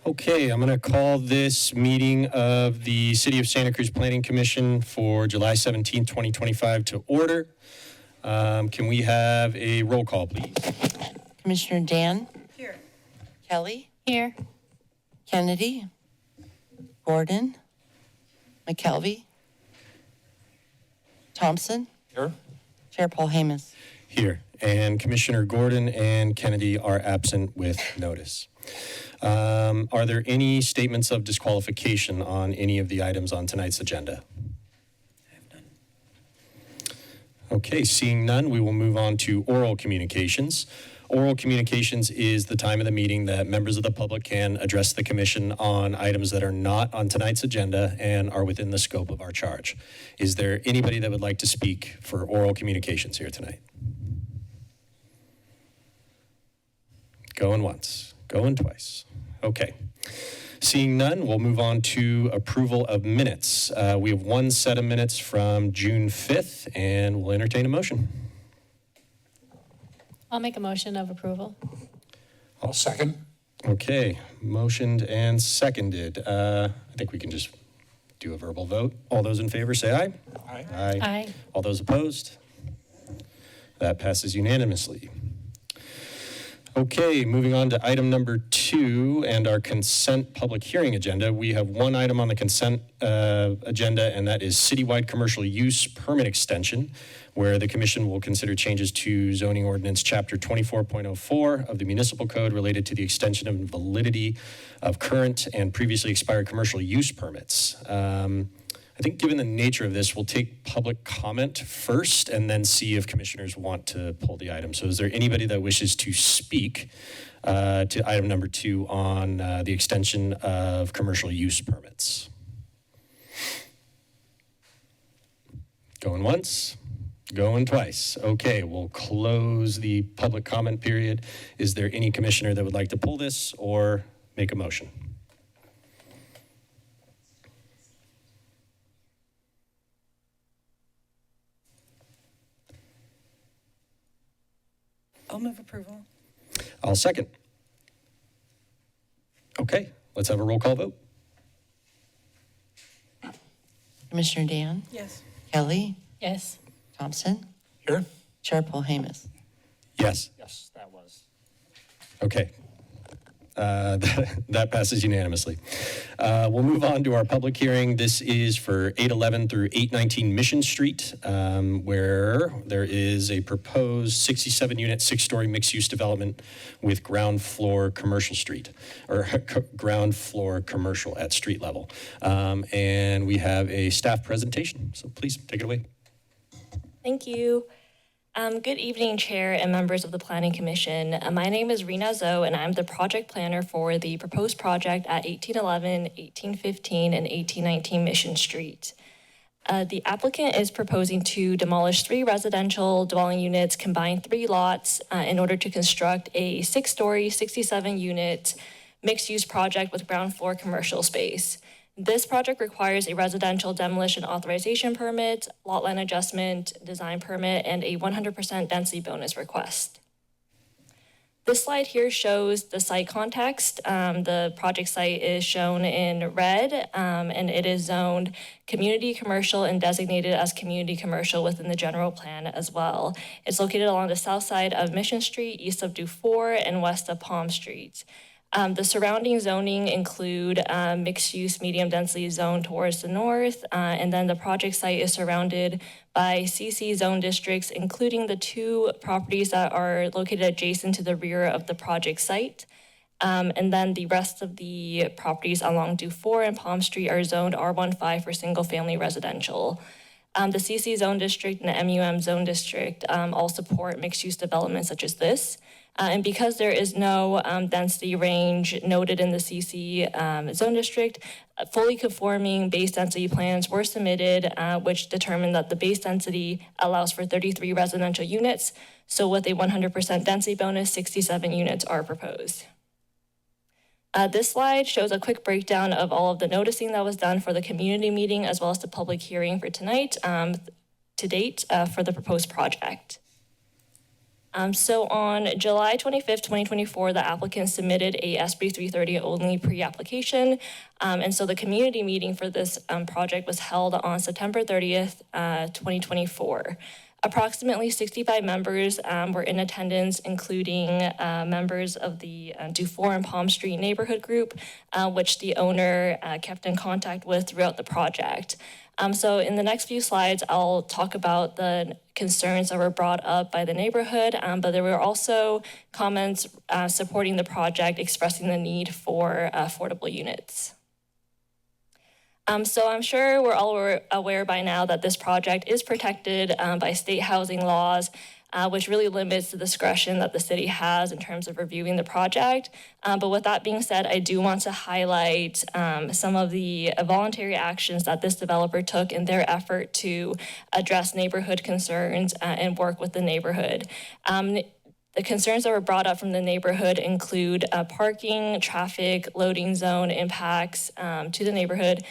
Okay, I'm going to call this meeting of the City of Santa Cruz Planning Commission for July 17, 2025 to order. Can we have a roll call, please? Commissioner Dan? Here. Kelly? Here. Kennedy? Gordon? McKelvey? Thompson? Here. Chair Paul Hamas. Here. And Commissioner Gordon and Kennedy are absent with notice. Are there any statements of disqualification on any of the items on tonight's agenda? I have none. Okay, seeing none, we will move on to oral communications. Oral communications is the time of the meeting that members of the public can address the commission on items that are not on tonight's agenda and are within the scope of our charge. Is there anybody that would like to speak for oral communications here tonight? Going once, going twice. Okay. Seeing none, we'll move on to approval of minutes. We have one set of minutes from June 5th, and we'll entertain a motion. I'll make a motion of approval. I'll second. Okay, motioned and seconded. I think we can just do a verbal vote. All those in favor say aye. Aye. Aye. Aye. All those opposed? That passes unanimously. Okay, moving on to item number 2 and our consent public hearing agenda. We have one item on the consent agenda, and that is citywide commercial use permit extension, where the commission will consider changes to zoning ordinance chapter 24.04 of the municipal code related to the extension of validity of current and previously expired commercial use permits. I think given the nature of this, we'll take public comment first and then see if commissioners want to pull the item. So is there anybody that wishes to speak to item number 2 on the extension of commercial use permits? Going once, going twice. Okay, we'll close the public comment period. Is there any commissioner that would like to pull this or make a motion? I'll move approval. I'll second. Okay, let's have a roll call vote. Commissioner Dan? Yes. Kelly? Yes. Thompson? Here. Chair Paul Hamas. Yes. Yes, that was. Okay. That passes unanimously. We'll move on to our public hearing. This is for 811 through 819 Mission Street, where there is a proposed 67-unit, 6-story mixed-use development with ground floor commercial street, or ground floor commercial at street level. And we have a staff presentation, so please take it away. Thank you. Good evening, Chair and members of the Planning Commission. My name is Rena Zoe, and I'm the project planner for the proposed project at 1811, 1815, and 1819 Mission Street. The applicant is proposing to demolish 3 residential dwelling units, combine 3 lots in order to construct a 6-story, 67-unit mixed-use project with ground floor commercial space. This project requires a residential demolition authorization permit, lot line adjustment, design permit, and a 100% density bonus request. This slide here shows the site context. The project site is shown in red, and it is zoned community commercial and designated as community commercial within the general plan as well. It's located along the south side of Mission Street, east of Dufour, and west of Palm Street. The surrounding zoning include mixed-use medium-density zone towards the north, and then the project site is surrounded by CC zone districts, including the 2 properties that are located adjacent to the rear of the project site. And then the rest of the properties along Dufour and Palm Street are zoned R15 for single-family residential. The CC zone district and the MUM zone district all support mixed-use developments such as this. And because there is no density range noted in the CC zone district, fully conforming base density plans were submitted, which determined that the base density allows for 33 residential units. So with a 100% density bonus, 67 units are proposed. This slide shows a quick breakdown of all of the noticing that was done for the community meeting as well as the public hearing for tonight to date for the proposed project. So on July 25th, 2024, the applicant submitted a SB 330 only pre-application. And so the community meeting for this project was held on September 30th, 2024. Approximately 65 members were in attendance, including members of the Dufour and Palm Street neighborhood group, which the owner kept in contact with throughout the project. So in the next few slides, I'll talk about the concerns that were brought up by the neighborhood, but there were also comments supporting the project, expressing the need for affordable units. So I'm sure we're all aware by now that this project is protected by state housing laws, which really limits the discretion that the city has in terms of reviewing the project. But with that being said, I do want to highlight some of the voluntary actions that this developer took in their effort to address neighborhood concerns and work with the neighborhood. The concerns that were brought up from the neighborhood include parking, traffic, loading zone impacts to the neighborhood,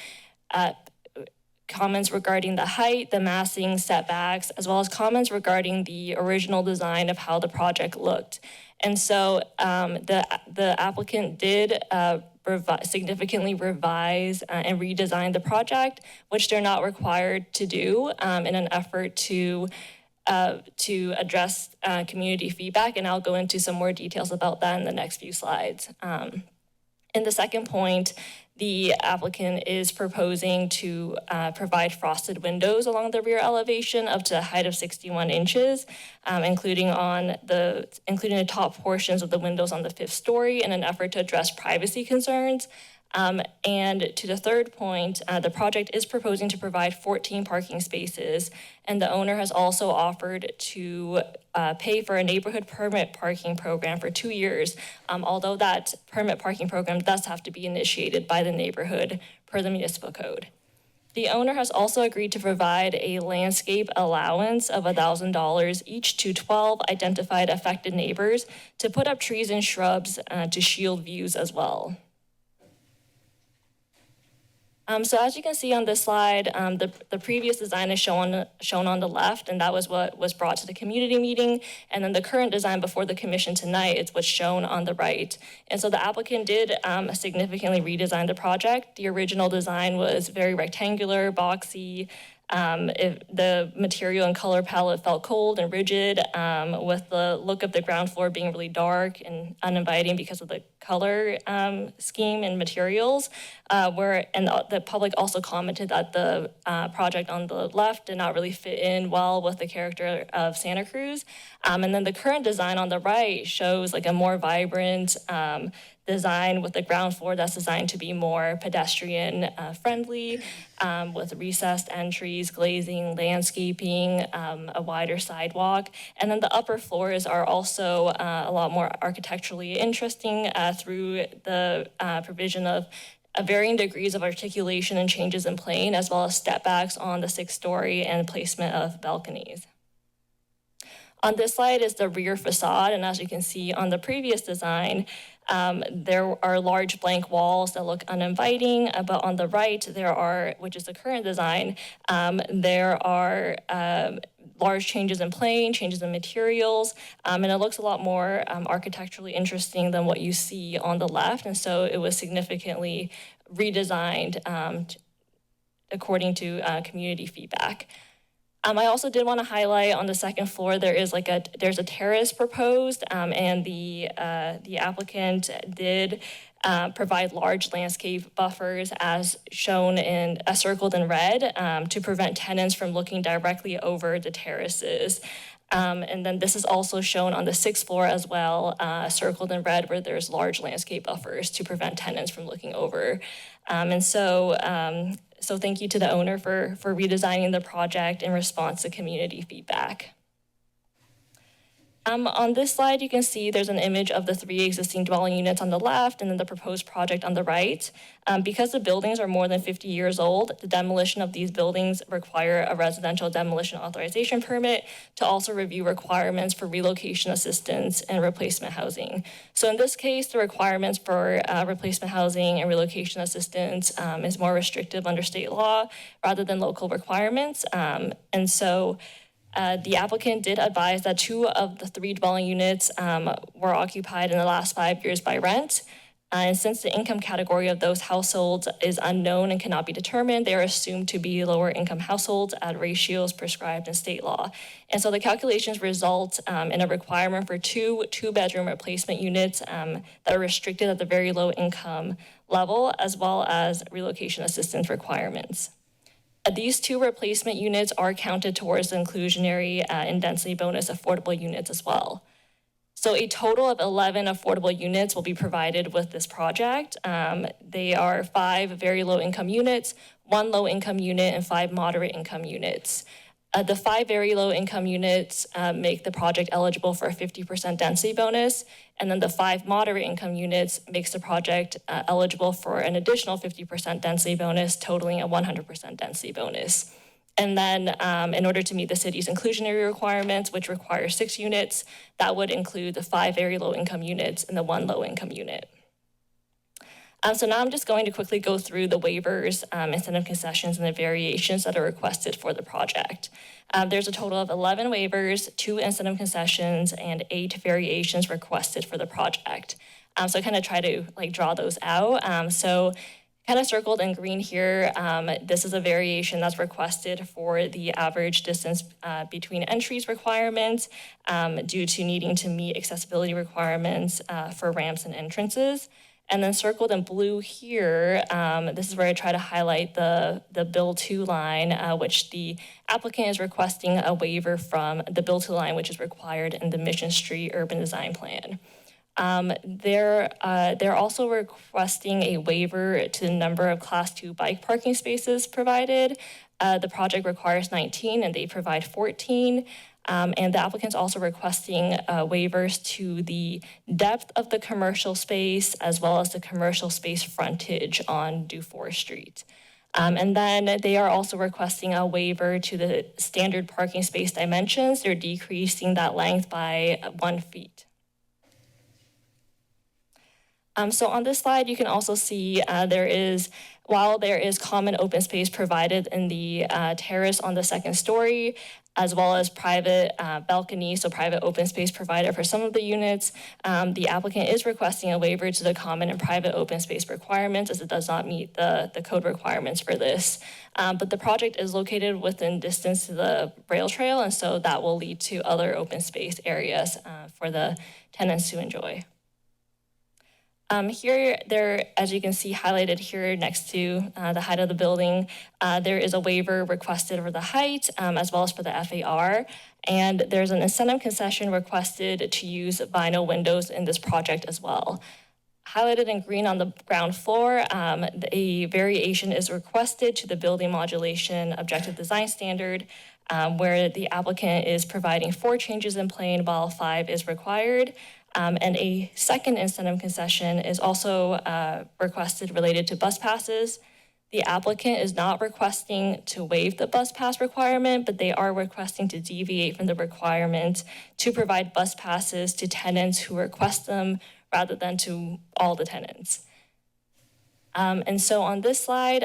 comments regarding the height, the massing, setbacks, as well as comments regarding the original design of how the project looked. And so the applicant did significantly revise and redesign the project, which they're not required to do in an effort to address community feedback. And I'll go into some more details about that in the next few slides. In the second point, the applicant is proposing to provide frosted windows along the rear elevation up to a height of 61 inches, including the top portions of the windows on the 5th story in an effort to address privacy concerns. And to the third point, the project is proposing to provide 14 parking spaces, and the owner has also offered to pay for a neighborhood permit parking program for 2 years, although that permit parking program does have to be initiated by the neighborhood per the municipal code. The owner has also agreed to provide a landscape allowance of $1,000 each to 12 identified affected neighbors to put up trees and shrubs to shield views as well. So as you can see on this slide, the previous design is shown on the left, and that was what was brought to the community meeting. And then the current design before the commission tonight is what's shown on the right. And so the applicant did significantly redesign the project. The original design was very rectangular, boxy. The material and color palette felt cold and rigid, with the look of the ground floor being really dark and uninviting because of the color scheme and materials. The public also commented that the project on the left did not really fit in well with the character of Santa Cruz. And then the current design on the right shows like a more vibrant design with the ground floor that's designed to be more pedestrian friendly, with recessed entries, glazing, landscaping, a wider sidewalk. And then the upper floors are also a lot more architecturally interesting through the provision of varying degrees of articulation and changes in plane, as well as step backs on the 6th story and placement of balconies. On this slide is the rear facade, and as you can see on the previous design, there are large blank walls that look uninviting, but on the right, which is the current design, there are large changes in plane, changes in materials, and it looks a lot more architecturally interesting than what you see on the left, and so it was significantly redesigned according to community feedback. I also did want to highlight on the 2nd floor, there's a terrace proposed, and the applicant did provide large landscape buffers as shown circled in red, to prevent tenants from looking directly over the terraces. And then this is also shown on the 6th floor as well, circled in red, where there's large landscape buffers to prevent tenants from looking over. So thank you to the owner for redesigning the project in response to community feedback. On this slide, you can see there's an image of the 3 existing dwelling units on the left and then the proposed project on the right. Because the buildings are more than 50 years old, the demolition of these buildings require a residential demolition authorization permit to also review requirements for relocation assistance and replacement housing. So in this case, the requirements for replacement housing and relocation assistance is more restrictive under state law rather than local requirements. And so The applicant did advise that 2 of the 3 dwelling units were occupied in the last 5 years by rent. And since the income category of those households is unknown and cannot be determined, they are assumed to be lower income households at ratios prescribed in state law. And so the calculations result in a requirement for 2 two-bedroom replacement units that are restricted at the very low income level, as well as relocation assistance requirements. These 2 replacement units are counted towards the inclusionary and density bonus affordable units as well. So a total of 11 affordable units will be provided with this project. They are 5 very low income units, 1 low income unit, and 5 moderate income units. The 5 very low income units make the project eligible for a 50% density bonus, and then the 5 moderate income units makes the project eligible for an additional 50% density bonus, totaling a 100% density bonus. And then in order to meet the city's inclusionary requirements, which require 6 units, that would include the 5 very low income units and the 1 low income unit. So now I'm just going to quickly go through the waivers, incentive concessions, and the variations that are requested for the project. There's a total of 11 waivers, 2 incentive concessions, and 8 variations requested for the project. So I kind of try to draw those out. So kind of circled in green here, this is a variation that's requested for the average distance between entries requirements due to needing to meet accessibility requirements for ramps and entrances. And then circled in blue here, this is where I try to highlight the Bill 2 line, which the applicant is requesting a waiver from the Bill 2 line, which is required in the Mission Street Urban Design Plan. They're also requesting a waiver to the number of Class 2 bike parking spaces provided. The project requires 19 and they provide 14. And the applicant's also requesting waivers to the depth of the commercial space as well as the commercial space frontage on Dufour Street. And then they are also requesting a waiver to the standard parking space dimensions. They're decreasing that length by 1 feet. So on this slide, you can also see while there is common open space provided in the terrace on the 2nd story, as well as private balcony, so private open space provided for some of the units, the applicant is requesting a waiver to the common and private open space requirements as it does not meet the code requirements for this. But the project is located within distance to the rail trail, and so that will lead to other open space areas for the tenants to enjoy. Here, as you can see highlighted here next to the height of the building, there is a waiver requested for the height as well as for the FAR. And there's an incentive concession requested to use vinyl windows in this project as well. Highlighted in green on the ground floor, a variation is requested to the building modulation objective design standard, where the applicant is providing 4 changes in plane while 5 is required. And a second incentive concession is also requested related to bus passes. The applicant is not requesting to waive the bus pass requirement, but they are requesting to deviate from the requirement to provide bus passes to tenants who request them rather than to all the tenants. And so on this slide,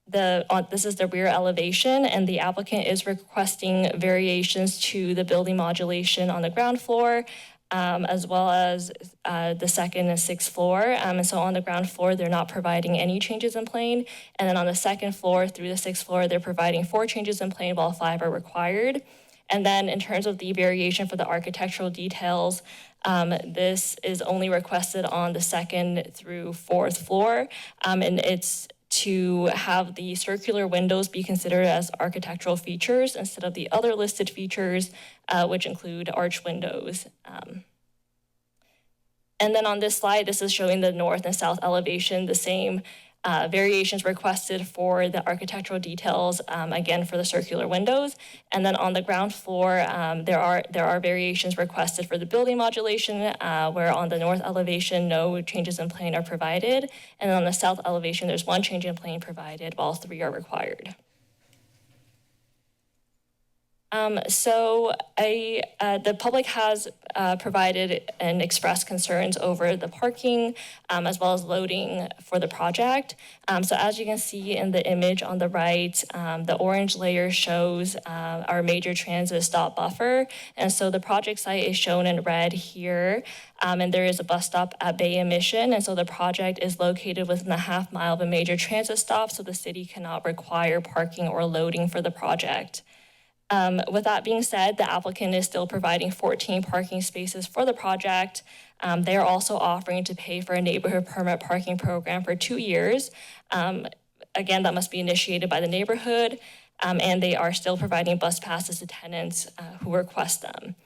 this is the rear elevation, and the applicant is requesting variations to the building modulation on the ground floor, as well as the 2nd and 6th floor. And so on the ground floor, they're not providing any changes in plane. And then on the 2nd floor through the 6th floor, they're providing 4 changes in plane while 5 are required. And then in terms of the variation for the architectural details, this is only requested on the 2nd through 4th floor. And it's to have the circular windows be considered as architectural features instead of the other listed features, which include arch windows. And then on this slide, this is showing the north and south elevation, the same variations requested for the architectural details, again, for the circular windows. And then on the ground floor, there are variations requested for the building modulation, where on the north elevation, no changes in plane are provided. And on the south elevation, there's 1 change in plane provided, while 3 are required. The public has provided and expressed concerns over the parking as well as loading for the project. So as you can see in the image on the right, the orange layer shows our major transit stop buffer. And so the project site is shown in red here. And there is a bus stop at Bay and Mission. And so the project is located within a half mile of a major transit stop, so the city cannot require parking or loading for the project. With that being said, the applicant is still providing 14 parking spaces for the project. They are also offering to pay for a neighborhood permit parking program for 2 years. Again, that must be initiated by the neighborhood, and they are still providing bus passes to tenants who request them.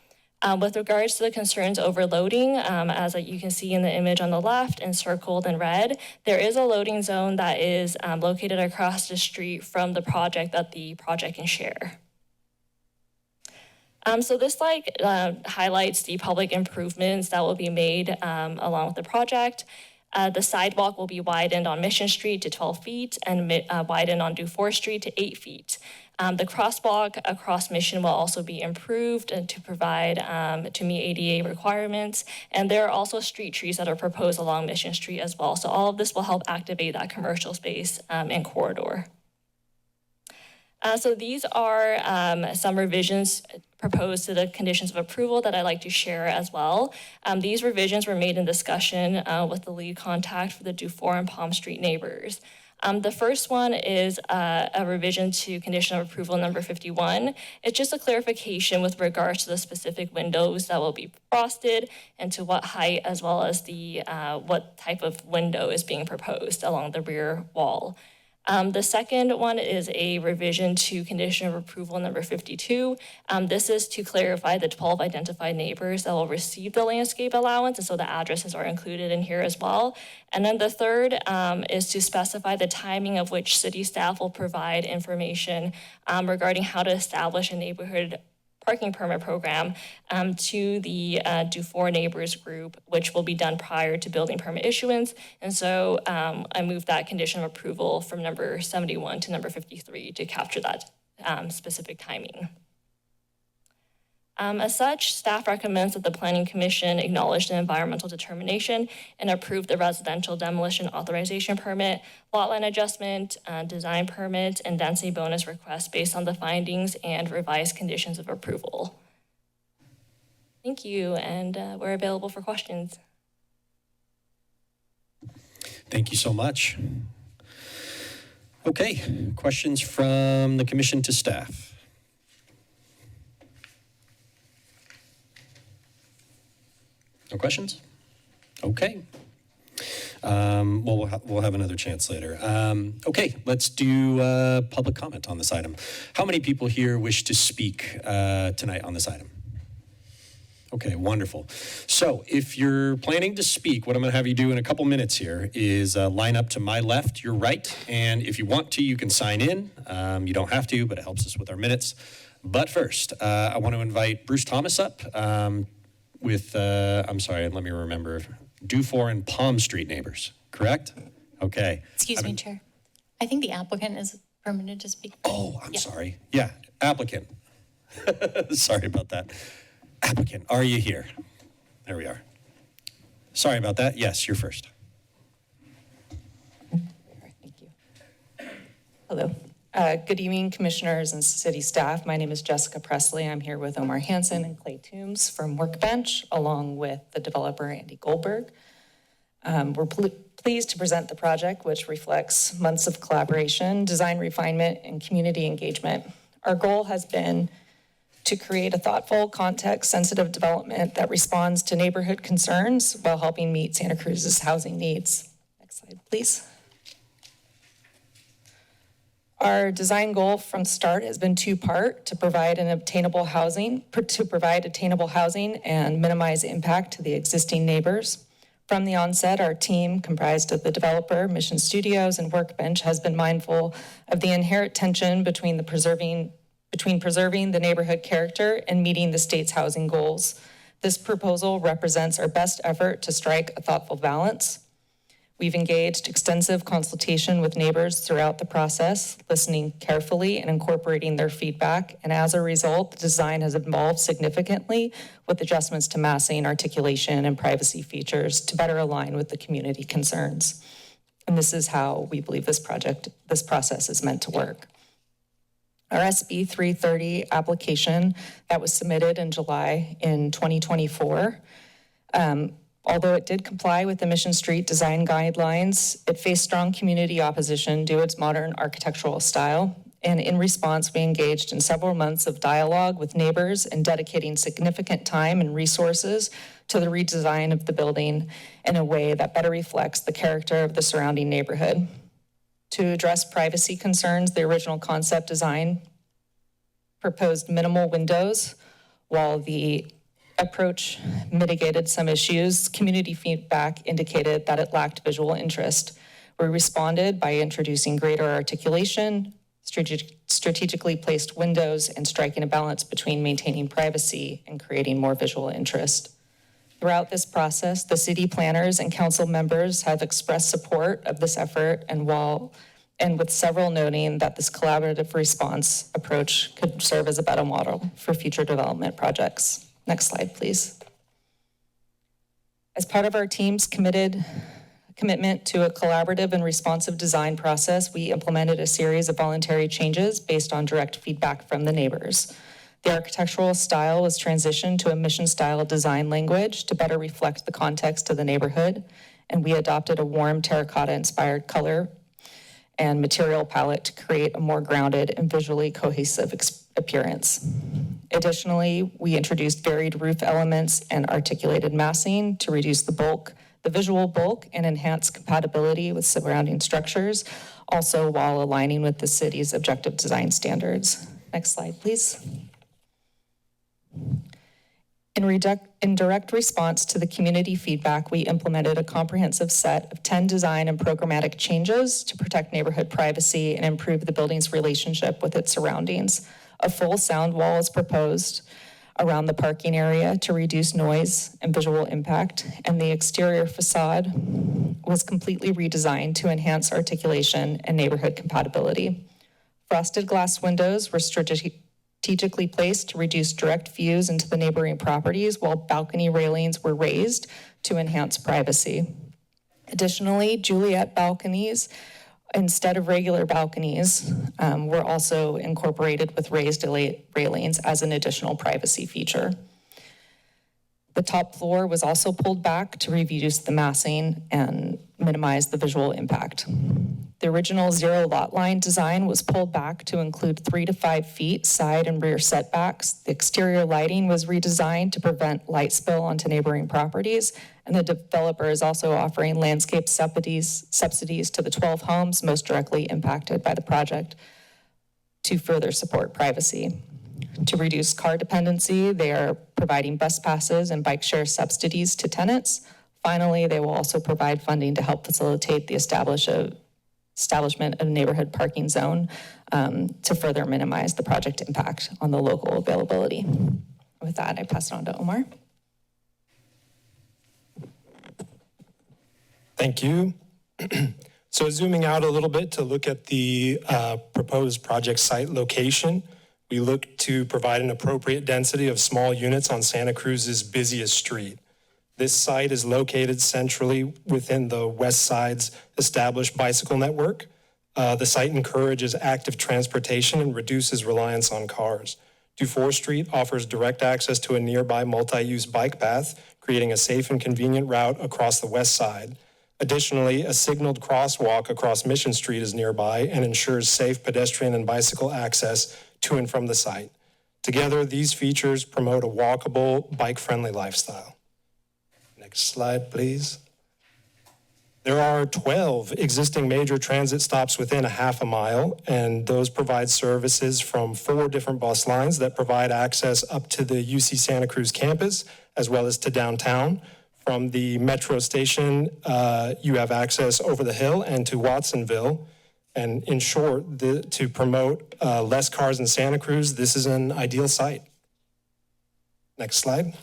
With regards to the concerns over loading, as you can see in the image on the left and circled in red, there is a loading zone that is located across the street from the project that the project can share. So this highlights the public improvements that will be made along with the project. The sidewalk will be widened on Mission Street to 12 feet and widened on Dufour Street to 8 feet. The crosswalk across Mission will also be improved to provide to meet ADA requirements. And there are also street trees that are proposed along Mission Street as well. So all of this will help activate that commercial space and corridor. So these are some revisions proposed to the conditions of approval that I'd like to share as well. These revisions were made in discussion with the lead contact for the Dufour and Palm Street neighbors. The first one is a revision to condition of approval number 51. It's just a clarification with regards to the specific windows that will be frosted and to what height, as well as the what type of window is being proposed along the rear wall. The second one is a revision to condition of approval number 52. This is to clarify the 12 identified neighbors that will receive the landscape allowance, and so the addresses are included in here as well. And then the third is to specify the timing of which city staff will provide information regarding how to establish a neighborhood parking permit program to the Dufour neighbors group, which will be done prior to building permit issuance. And so I moved that condition of approval from number 71 to number 53 to capture that specific timing. As such, staff recommends that the Planning Commission acknowledge the environmental determination and approve the residential demolition authorization permit, lot line adjustment, design permit, and density bonus request based on the findings and revised conditions of approval. Thank you, and we're available for questions. Thank you so much. Okay, questions from the commission to staff? No questions? Okay. Well, we'll have another chance later. Okay, let's do public comment on this item. How many people here wish to speak tonight on this item? Okay, wonderful. So if you're planning to speak, what I'm going to have you do in a couple minutes here is line up to my left, your right, and if you want to, you can sign in. You don't have to, but it helps us with our minutes. But first, I want to invite Bruce Thomas up. With, I'm sorry, let me remember, Dufour and Palm Street neighbors, correct? Okay. Excuse me, Chair. I think the applicant is permitted to speak. Oh, I'm sorry. Yeah, applicant. Sorry about that. Applicant, are you here? There we are. Sorry about that. Yes, you're first. Thank you. Hello. Good evening, commissioners and city staff. My name is Jessica Presley. I'm here with Omar Hansen and Clay Toombs from Workbench, along with the developer, Andy Goldberg. We're pleased to present the project, which reflects months of collaboration, design refinement, and community engagement. Our goal has been to create a thoughtful, context-sensitive development that responds to neighborhood concerns while helping meet Santa Cruz's housing needs. Next slide, please. Our design goal from start has been two-part: to provide attainable housing and minimize impact to the existing neighbors. From the onset, our team, comprised of the developer, Mission Studios, and Workbench, has been mindful of the inherent tension between preserving the neighborhood character and meeting the state's housing goals. This proposal represents our best effort to strike a thoughtful balance. We've engaged extensive consultation with neighbors throughout the process, listening carefully and incorporating their feedback. And as a result, the design has evolved significantly with adjustments to massing, articulation, and privacy features to better align with the community concerns. And this is how we believe this process is meant to work. Our SB 330 application that was submitted in July in 2024, although it did comply with the Mission Street design guidelines, it faced strong community opposition due to its modern architectural style. And in response, we engaged in several months of dialogue with neighbors and dedicating significant time and resources to the redesign of the building in a way that better reflects the character of the surrounding neighborhood. To address privacy concerns, the original concept design proposed minimal windows, while the approach mitigated some issues. Community feedback indicated that it lacked visual interest. We responded by introducing greater articulation, strategically placed windows, and striking a balance between maintaining privacy and creating more visual interest. Throughout this process, the city planners and council members have expressed support of this effort, and with several noting that this collaborative response approach could serve as a better model for future development projects. Next slide, please. As part of our team's commitment to a collaborative and responsive design process, we implemented a series of voluntary changes based on direct feedback from the neighbors. The architectural style was transitioned to a mission-style design language to better reflect the context of the neighborhood, and we adopted a warm terracotta-inspired color and material palette to create a more grounded and visually cohesive appearance. Additionally, we introduced varied roof elements and articulated massing to reduce the visual bulk, and enhance compatibility with surrounding structures, also while aligning with the city's objective design standards. Next slide, please. In direct response to the community feedback, we implemented a comprehensive set of 10 design and programmatic changes to protect neighborhood privacy and improve the building's relationship with its surroundings. A full sound wall is proposed around the parking area to reduce noise and visual impact, and the exterior facade was completely redesigned to enhance articulation and neighborhood compatibility. Frosted glass windows were strategically placed to reduce direct views into the neighboring properties, while balcony railings were raised to enhance privacy. Additionally, Juliet balconies, instead of regular balconies, were also incorporated with raised railings as an additional privacy feature. The top floor was also pulled back to reduce the massing and minimize the visual impact. The original zero lot line design was pulled back to include 3 to 5 feet side and rear setbacks. The exterior lighting was redesigned to prevent light spill onto neighboring properties, and the developer is also offering landscape subsidies to the 12 homes most directly impacted by the project to further support privacy. To reduce car dependency, they are providing bus passes and bike share subsidies to tenants. Finally, they will also provide funding to help facilitate the establishment of a neighborhood parking zone to further minimize the project impact on the local availability. With that, I pass it on to Omar. Thank you. So zooming out a little bit to look at the proposed project site location, we look to provide an appropriate density of small units on Santa Cruz's busiest street. This site is located centrally within the West Side's established bicycle network. The site encourages active transportation and reduces reliance on cars. Dufour Street offers direct access to a nearby multi-use bike path, creating a safe and convenient route across the West Side. Additionally, a signaled crosswalk across Mission Street is nearby and ensures safe pedestrian and bicycle access to and from the site. Together, these features promote a walkable, bike-friendly lifestyle. Next slide, please. There are 12 existing major transit stops within a half a mile, and those provide services from 4 different bus lines that provide access up to the UC Santa Cruz campus, as well as to downtown. From the metro station, you have access over the hill and to Watsonville. And in short, to promote less cars in Santa Cruz, this is an ideal site. Next slide.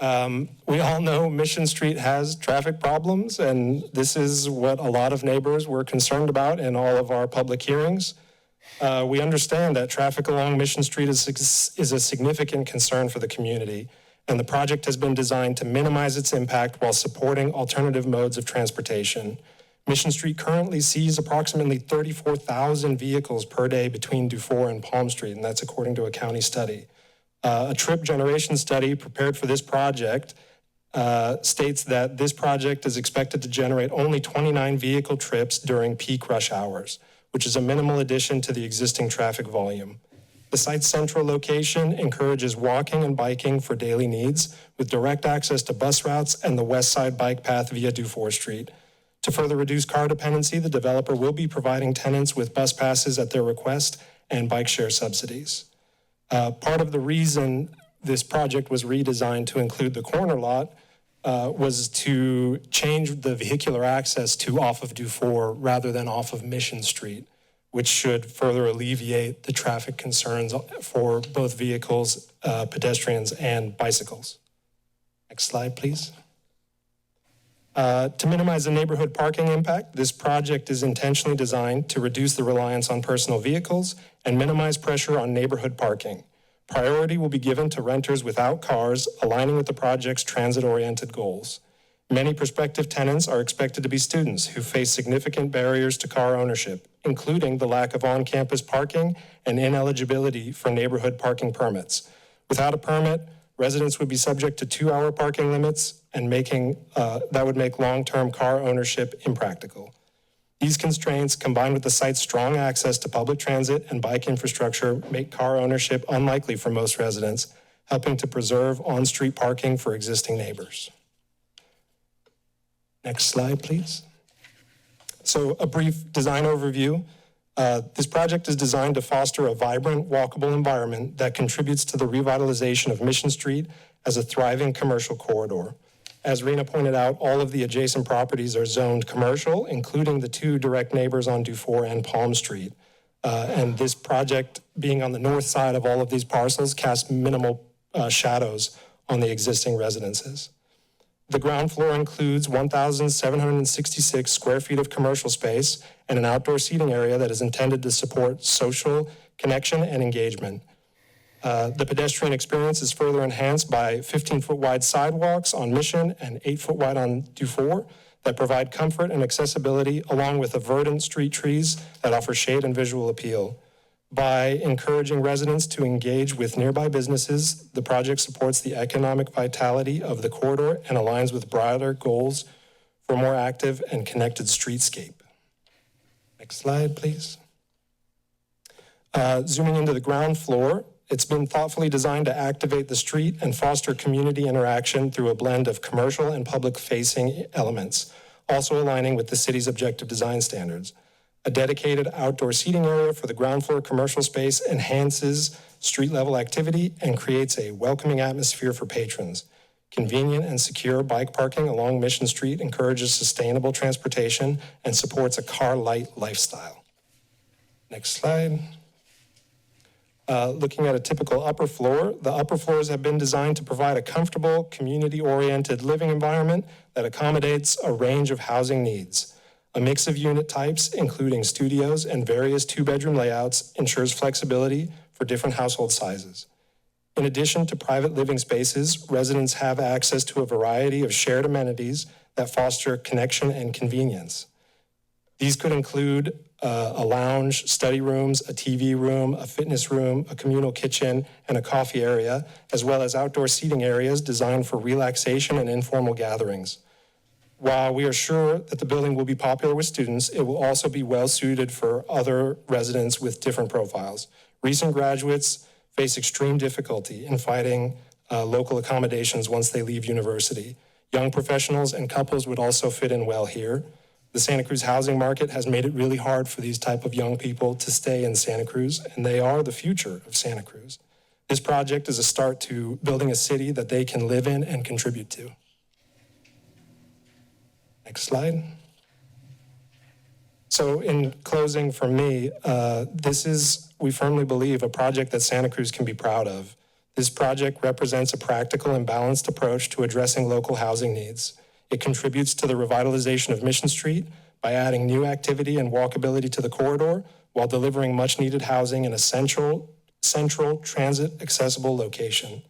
We all know Mission Street has traffic problems, and this is what a lot of neighbors were concerned about in all of our public hearings. We understand that traffic along Mission Street is a significant concern for the community, and the project has been designed to minimize its impact while supporting alternative modes of transportation. Mission Street currently sees approximately 34,000 vehicles per day between Dufour and Palm Street, and that's according to a county study. A trip generation study prepared for this project states that this project is expected to generate only 29 vehicle trips during peak rush hours, which is a minimal addition to the existing traffic volume. The site's central location encourages walking and biking for daily needs, with direct access to bus routes and the west side bike path via Dufour Street. To further reduce car dependency, the developer will be providing tenants with bus passes at their request and bike share subsidies. Part of the reason this project was redesigned to include the corner lot was to change the vehicular access to off of Dufour rather than off of Mission Street, which should further alleviate the traffic concerns for both vehicles, pedestrians, and bicycles. Next slide, please. To minimize the neighborhood parking impact, this project is intentionally designed to reduce the reliance on personal vehicles and minimize pressure on neighborhood parking. Priority will be given to renters without cars, aligning with the project's transit-oriented goals. Many prospective tenants are expected to be students who face significant barriers to car ownership, including the lack of on-campus parking and ineligibility for neighborhood parking permits. Without a permit, residents would be subject to 2-hour parking limits, and that would make long-term car ownership impractical. These constraints, combined with the site's strong access to public transit and bike infrastructure, make car ownership unlikely for most residents, helping to preserve on-street parking for existing neighbors. Next slide, please. So a brief design overview. This project is designed to foster a vibrant, walkable environment that contributes to the revitalization of Mission Street as a thriving commercial corridor. As Rena pointed out, all of the adjacent properties are zoned commercial, including the 2 direct neighbors on Dufour and Palm Street. And this project, being on the north side of all of these parcels, casts minimal shadows on the existing residences. The ground floor includes 1,766 square feet of commercial space and an outdoor seating area that is intended to support social connection and engagement. The pedestrian experience is further enhanced by 15-foot wide sidewalks on Mission and 8-foot wide on Dufour that provide comfort and accessibility, along with the verdant street trees that offer shade and visual appeal. By encouraging residents to engage with nearby businesses, the project supports the economic vitality of the corridor and aligns with broader goals for a more active and connected streetscape. Next slide, please. Zooming into the ground floor, it's been thoughtfully designed to activate the street and foster community interaction through a blend of commercial and public-facing elements, also aligning with the city's objective design standards. A dedicated outdoor seating area for the ground floor commercial space enhances street-level activity and creates a welcoming atmosphere for patrons. Convenient and secure bike parking along Mission Street encourages sustainable transportation and supports a car-light lifestyle. Next slide. Looking at a typical upper floor, the upper floors have been designed to provide a comfortable, community-oriented living environment that accommodates a range of housing needs. A mix of unit types, including studios and various 2-bedroom layouts, ensures flexibility for different household sizes. In addition to private living spaces, residents have access to a variety of shared amenities that foster connection and convenience. These could include a lounge, study rooms, a TV room, a fitness room, a communal kitchen, and a coffee area, as well as outdoor seating areas designed for relaxation and informal gatherings. While we are sure that the building will be popular with students, it will also be well suited for other residents with different profiles. Recent graduates face extreme difficulty in finding local accommodations once they leave university. Young professionals and couples would also fit in well here. The Santa Cruz housing market has made it really hard for these type of young people to stay in Santa Cruz, and they are the future of Santa Cruz. This project is a start to building a city that they can live in and contribute to. Next slide. So in closing for me, this is, we firmly believe, a project that Santa Cruz can be proud of. This project represents a practical and balanced approach to addressing local housing needs. It contributes to the revitalization of Mission Street by adding new activity and walkability to the corridor while delivering much-needed housing in a central transit-accessible location.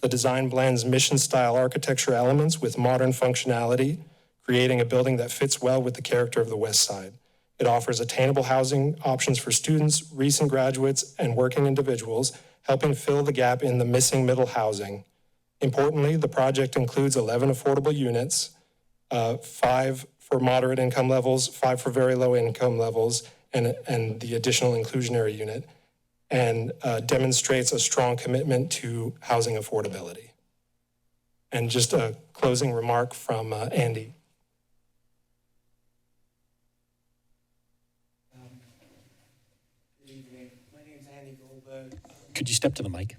The design blends mission-style architecture elements with modern functionality, creating a building that fits well with the character of the West Side. It offers attainable housing options for students, recent graduates, and working individuals, helping fill the gap in the missing middle housing. Importantly, the project includes 11 affordable units, 5 for moderate income levels, 5 for very low income levels, and the additional inclusionary unit, and demonstrates a strong commitment to housing affordability. And just a closing remark from Andy. Good evening. My name's Andy Goldberg. Could you step to the mic?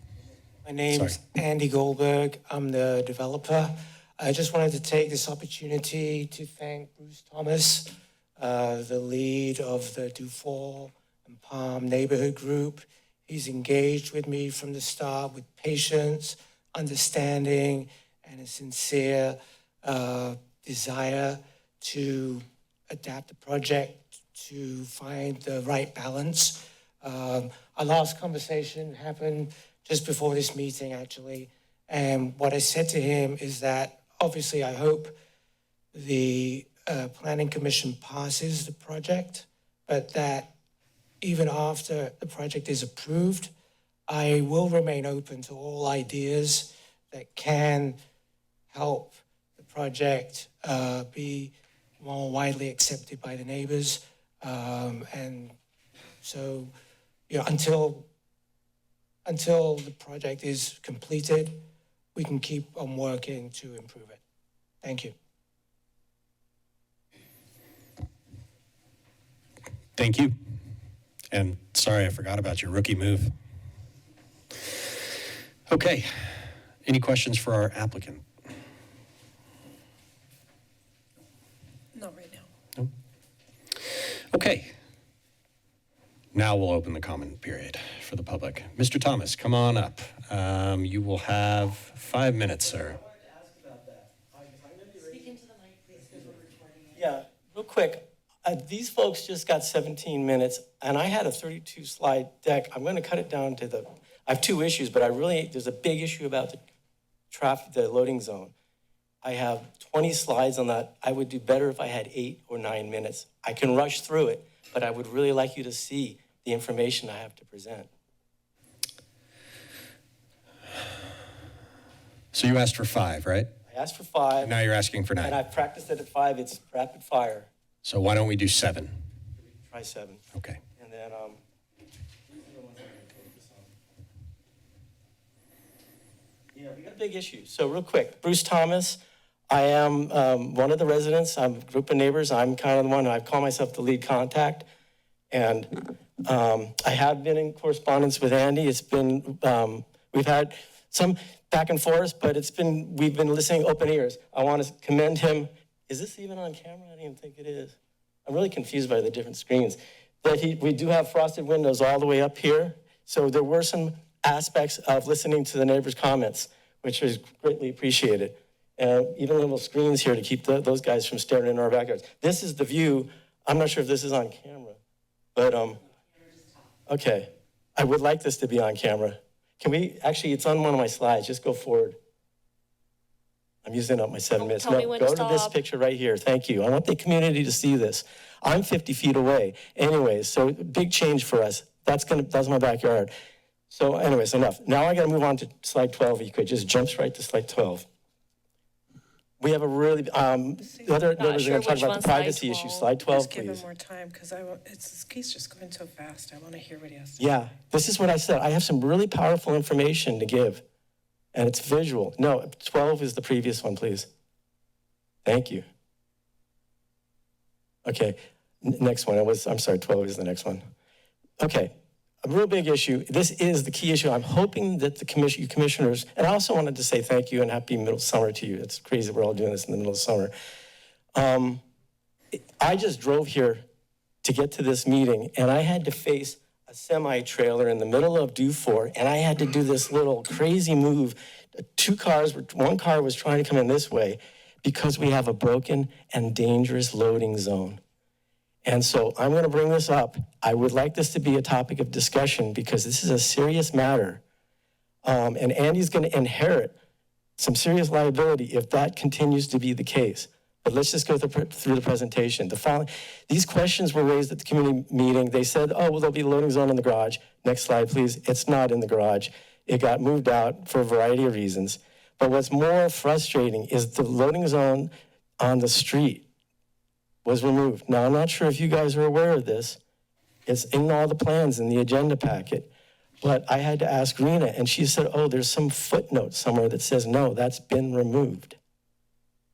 My name's Andy Goldberg. I'm the developer. I just wanted to take this opportunity to thank Bruce Thomas, the lead of the Dufour and Palm neighborhood group. He's engaged with me from the start with patience, understanding, and a sincere desire to adapt the project to find the right balance. Our last conversation happened just before this meeting, actually. And what I said to him is that, obviously, I hope the Planning Commission passes the project, but that even after the project is approved, I will remain open to all ideas that can help the project be more widely accepted by the neighbors. And so, you know, until the project is completed, we can keep on working to improve it. Thank you. Thank you. And sorry, I forgot about your rookie move. Okay, any questions for our applicant? Not right now. No? Okay. Now we'll open the comment period for the public. Mr. Thomas, come on up. You will have 5 minutes, sir. Yeah, real quick. These folks just got 17 minutes, and I had a 32-slide deck. I'm going to cut it down to I have 2 issues, but there's a big issue about the loading zone. I have 20 slides on that. I would do better if I had 8 or 9 minutes. I can rush through it, but I would really like you to see the information I have to present. So you asked for 5, right? I asked for 5. Now you're asking for 9. And I've practiced it at 5. It's rapid fire. So why don't we do 7? Try 7. Okay. And then, yeah, we got a big issue. So real quick, Bruce Thomas, I am one of the residents. I'm a group of neighbors. I'm kind of the one, I call myself the lead contact. And I have been in correspondence with Andy. It's been, we've had some back and forth, but we've been listening open ears. I want to commend him. Is this even on camera? I don't even think it is. I'm really confused by the different screens. But we do have frosted windows all the way up here. So there were some aspects of listening to the neighbors' comments, which was greatly appreciated. And even little screens here to keep those guys from staring into our backyards. This is the view. I'm not sure if this is on camera, but okay. I would like this to be on camera. Can we, actually, it's on one of my slides. Just go forward. I'm using up my 7 minutes. Tell me when to go to this stop. picture right here. Thank you. I want the community to see this. I'm 50 feet away. Anyways, so big change for us. That's my backyard. So anyways, enough. Now I gotta move on to slide 12. If you could just jump right to slide 12. We have a really, the other neighbors are sure gonna talk which about one's the privacy slide issue. 12. Slide 12, Just give him please. more time, because he's just going so fast. I want to hear what he has to Yeah, this is what I said. I have some really powerful information to give, and it's visual. No, 12 is the previous one, please. Thank you. Okay, next one. I'm sorry, 12 is the next one. Okay, a real big issue. This is the key issue. I'm hoping that you commissioners, and I also wanted to say thank you and happy middle summer to you. It's crazy we're all doing this in the middle of summer. I just drove here to get to this meeting, and I had to face a a semi-trailer in the middle of Dufour, and I had to do this little crazy move. One car was trying to come in this way because we have a broken and dangerous loading zone. And so I'm going to bring this up. I would like this to be a topic of discussion because this is a serious matter. And Andy's going to inherit some serious liability if that continues to be the case. But let's just go through the presentation. These questions were raised at the community meeting. They said, oh, well, there'll be a loading zone in the garage. Next slide, please. It's not in the garage. It got moved out for a variety of reasons. But what's more frustrating is the loading zone on the street was removed. Now, I'm not sure if you guys are aware of this. It's in all the plans in the agenda packet. But I had to ask Rena, and she said, oh, there's some footnote somewhere that says, no, that's been removed.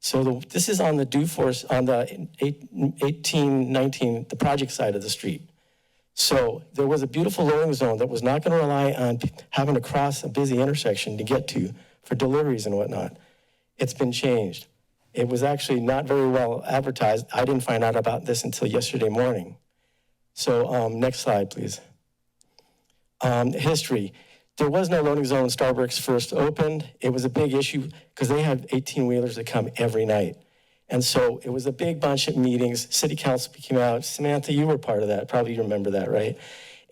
So this is on the Dufour, on the 1819, the project side of the street. So there was a beautiful loading zone that was not going to rely on having to cross a busy intersection to get to for deliveries and whatnot. It's been changed. It was actually not very well advertised. I didn't find out about this until yesterday morning. So next slide, please. History. There was no loading zone when Starbucks first opened. It was a big issue because they have 18-wheelers that come every night. And so it was a big bunch of meetings. City council came out. Samantha, you were part of that. Probably you remember that, right?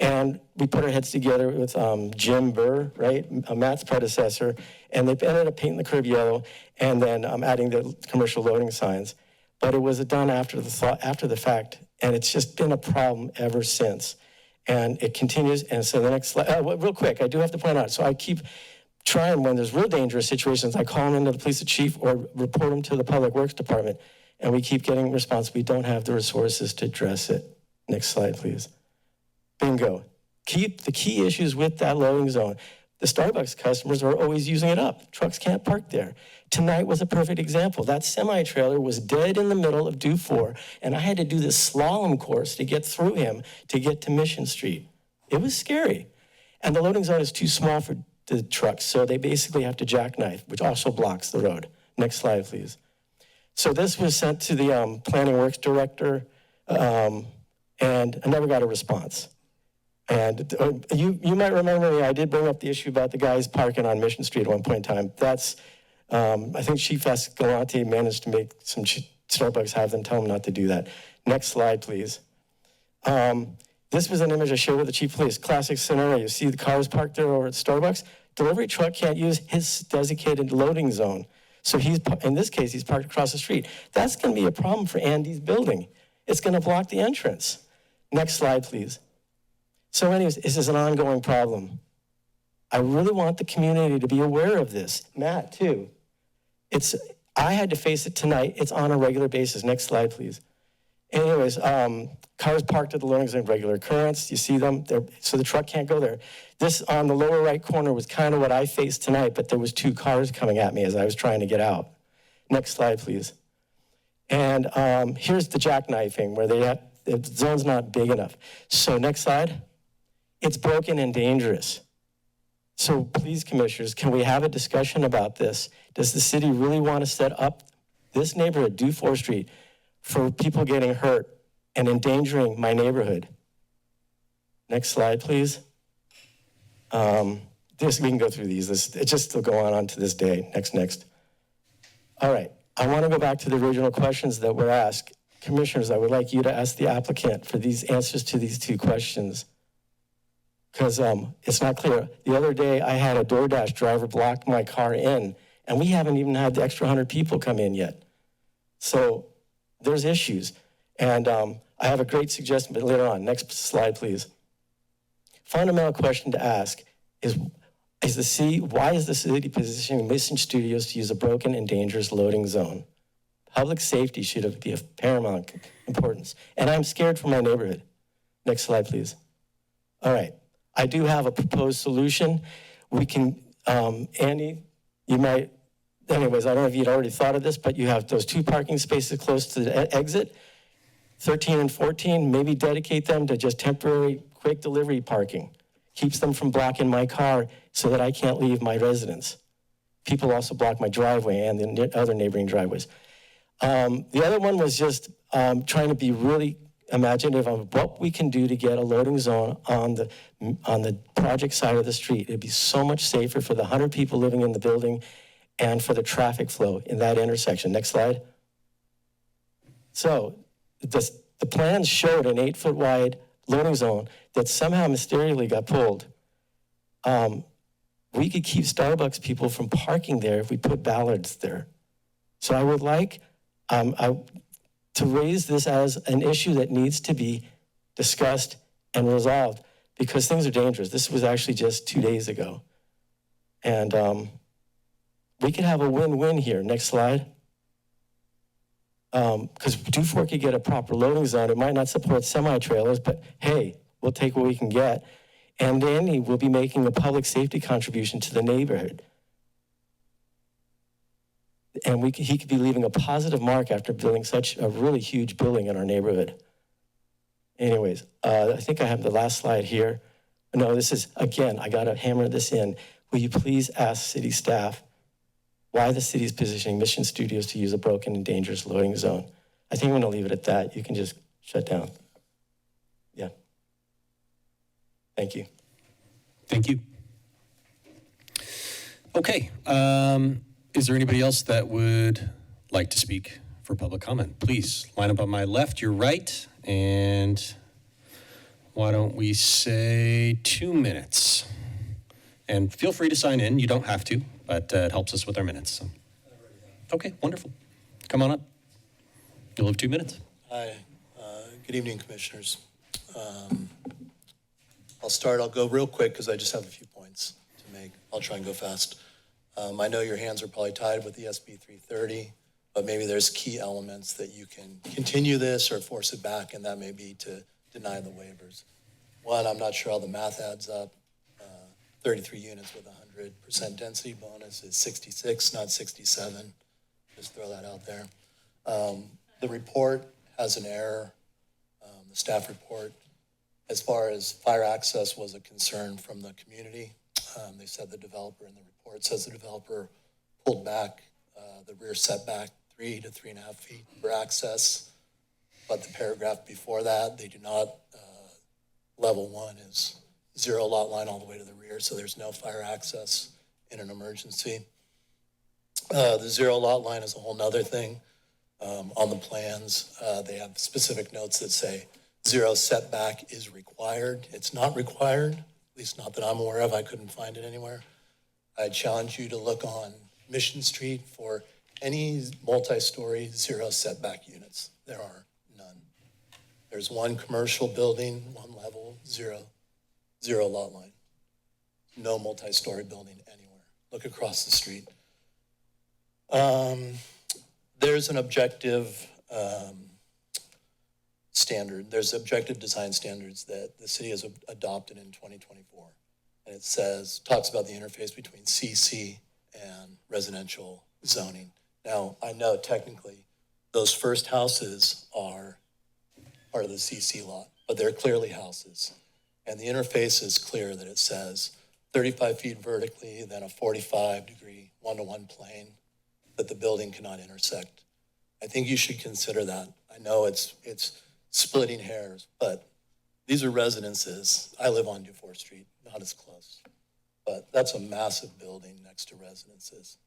And we put our heads together with Jim Burr, right, Matt's predecessor, and they ended up painting the curb yellow and then adding the commercial loading signs. But it was done after the fact, and it's just been a problem ever since. And it continues, and so the next slide, real quick, I do have to point out, so I keep trying when there's real dangerous situations, I call them into the police chief or report them to the public works department, and we keep getting response, we don't have the resources to address it. Next slide, please. Bingo. Keep the key issues with that loading zone. The Starbucks customers are always using it up. Trucks can't park there. Tonight was a perfect example. That semi-trailer was dead in the middle of Dufour, and I had to do this slalom course to get through him to get to Mission Street. It was scary. And the loading zone is too small for the trucks, so they basically have to jackknife, which also blocks the road. Next slide, please. So this was sent to the planning works director, and I never got a response. And you might remember me, I did bring up the issue about the guys parking on Mission Street at one point in time. That's, I think Chief Escalante managed to make some Starbucks have them tell them not to do that. Next slide, please. This was an image I shared with the chief of police. Classic scenario. You see the cars parked there over at Starbucks. Delivery truck can't use his designated loading zone. So in this case, he's parked across the street. That's going to be a problem for Andy's building. It's going to block the entrance. Next slide, please. So anyways, this is an ongoing problem. I really want the community to be aware of this. Matt, too. I had to face it tonight. It's on a regular basis. Next slide, please. Anyways, cars parked at the loading zone, regular occurrence. You see them, so the truck can't go there. This on the lower right corner was kind of what I faced tonight, but there was two cars coming at me as I was trying to get out. Next slide, please. And here's the jackknifing where the zone's not big enough. So next slide. It's broken and dangerous. So please, commissioners, can we have a discussion about this? Does the city really want to set up this neighborhood, Dufour Street, for people getting hurt and endangering my neighborhood? Next slide, please. We can go through these. It's just still going on to this day. Next. All right. I want to go back to the original questions that were asked. Commissioners, I would like you to ask the applicant for these answers to these two questions, because it's not clear. The other day, I had a DoorDash driver block my car in, and we haven't even had the extra 100 people come in yet. So there's issues. And I have a great suggestion, but later on. Next slide, please. Fundamental question to ask is why is the city positioning Mission Studios to use a broken and dangerous loading zone? Public safety should be of paramount importance. And I'm scared for my neighborhood. Next slide, please. All right. I do have a proposed solution. We can, Andy, you might, anyways, I don't know if you'd already thought of this, but you have those two parking spaces close to the exit, 13 and 14, maybe dedicate them to just temporary quick delivery parking. Keeps them from blocking my car so that I can't leave my residence. People also block my driveway and the other neighboring driveways. The other one was just trying to be really imaginative of what we can do to get a loading zone on the project side of the street. It'd be so much safer for the 100 people living in the building and for the traffic flow in that intersection. Next slide. So the plans showed an 8-foot wide loading zone that somehow mysteriously got pulled. We could keep Starbucks people from parking there if we put ballards there. So I would like to raise this as an issue that needs to be discussed and resolved because things are dangerous. This was actually just 2 days ago. And we could have a win-win here. Next slide. Because Dufour could get a proper loading zone. It might not support semi-trailers, but hey, we'll take what we can get. And Andy will be making a public safety contribution to the neighborhood. And he could be leaving a positive mark after building such a really huge building in our neighborhood. Anyways, I think I have the last slide here. No, this is, again, I gotta hammer this in. Will you please ask city staff why the city is positioning Mission Studios to use a broken and dangerous loading zone? I think I'm gonna leave it at that. You can just shut down. Yeah. Thank you. Thank you. Okay. Is there anybody else that would like to speak for public comment? Please line up on my left, your right, and why don't we say 2 minutes? And feel free to sign in. You don't have to, but it helps us with our minutes. So. Okay, wonderful. Come on up. You'll have 2 minutes. Hi. Good evening, commissioners. I'll go real quick because I just have a few points to make. I'll try and go fast. I know your hands are probably tied with the SB 330, but maybe there's key elements that you can continue this or force it back, and that may be to deny the waivers. One, I'm not sure how the math adds up. 33 units with 100% density bonus is 66, not 67. Just throw that out there. The report has an error, the staff report. As far as fire access was a concern from the community, they said the developer in the report says the developer pulled back the rear setback 3 to 3.5 feet for access. But the paragraph before that, they do not, level 1 is 0 lot line all the way to the rear, so there's no fire access in an emergency. The 0 lot line is a whole nother thing. On the plans, they have specific notes that say 0 setback is required. It's not required, at least not that I'm aware of. I couldn't find it anywhere. I challenge you to look on Mission Street for any multi-story 0 setback units. There are none. There's one commercial building, one level, 0 lot line. No multi-story building anywhere. Look across the street. There's an objective standard. There's objective design standards that the city has adopted in 2024. And it talks about the interface between CC and residential zoning. Now, I know technically those first houses are part of the CC lot, but they're clearly houses. And the interface is clear that it says 35 feet vertically, then a 45-degree one-to-one plane that the building cannot intersect. I think you should consider that. I know it's splitting hairs, but these are residences. I live on Dufour Street, not as close, but that's a massive building next to residences.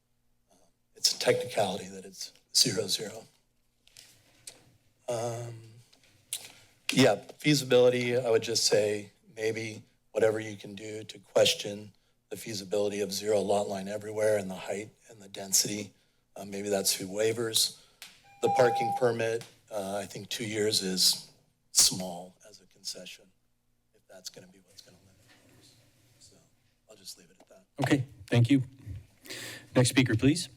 It's a technicality that it's 0-0. Yeah, feasibility, I would just say maybe whatever you can do to question the feasibility of 0 lot line everywhere and the height and the density. Maybe that's through waivers. The parking permit, I think 2 years is small as a concession, if that's going to be what's going to limit it. So I'll just leave it at that. Okay, thank you. Next speaker, please.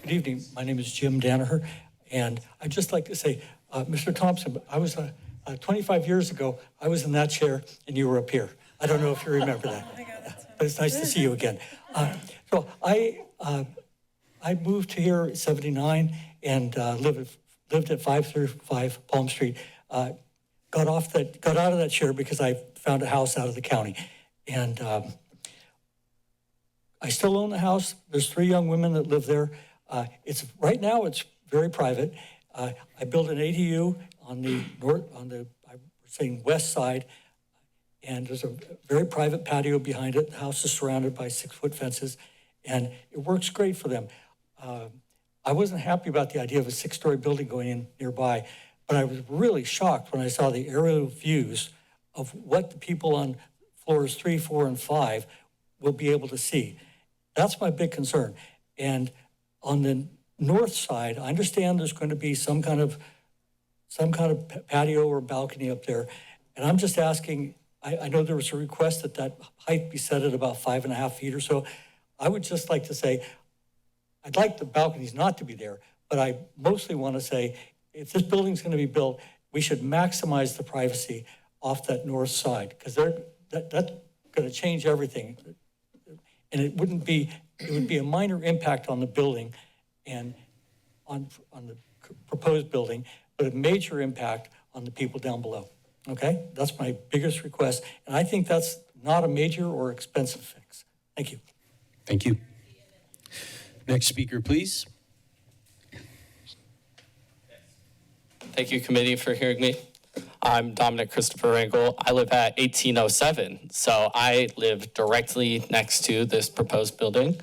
Good evening. My name is Jim Danaher, and I'd just like to say, Mr. Thompson, I was 25 years ago, I was in that chair and you were up here. I don't know if you remember that, but it's nice to see you again. So I moved here in '79 and lived at 535 Palm Street. Got out of that chair because I found a house out of the county, and I still own the house. There's 3 young women that live there. Right now it's very private. I built an ADU on the I'm saying west side, and there's a very private patio behind it. The house is surrounded by 6-foot fences, and it works great for them. I wasn't happy about the idea of a 6-story building going in nearby, but I was really shocked when I saw the aerial views of what the people on floors 3, 4, and 5 will be able to see. That's my big concern. And on the north side, I understand there's going to be some kind of patio or balcony up there. And I'm just asking, I know there was a request that height be set at about 5.5 feet or so. I would just like to say, I'd like the balconies not to be there, but I mostly want to say, if this building's going to be built, we should maximize the privacy off that north side, because that's going to change everything. And it would be a minor impact on the building and on the proposed building, but a major impact on the people down below. Okay? That's my biggest request. And I think that's not a major or expensive fix. Thank you. Thank you. Next speaker, please. Thank you, committee, for hearing me. I'm Dominic Christopher Rangel. I live at 1807, so I live directly next to this proposed building.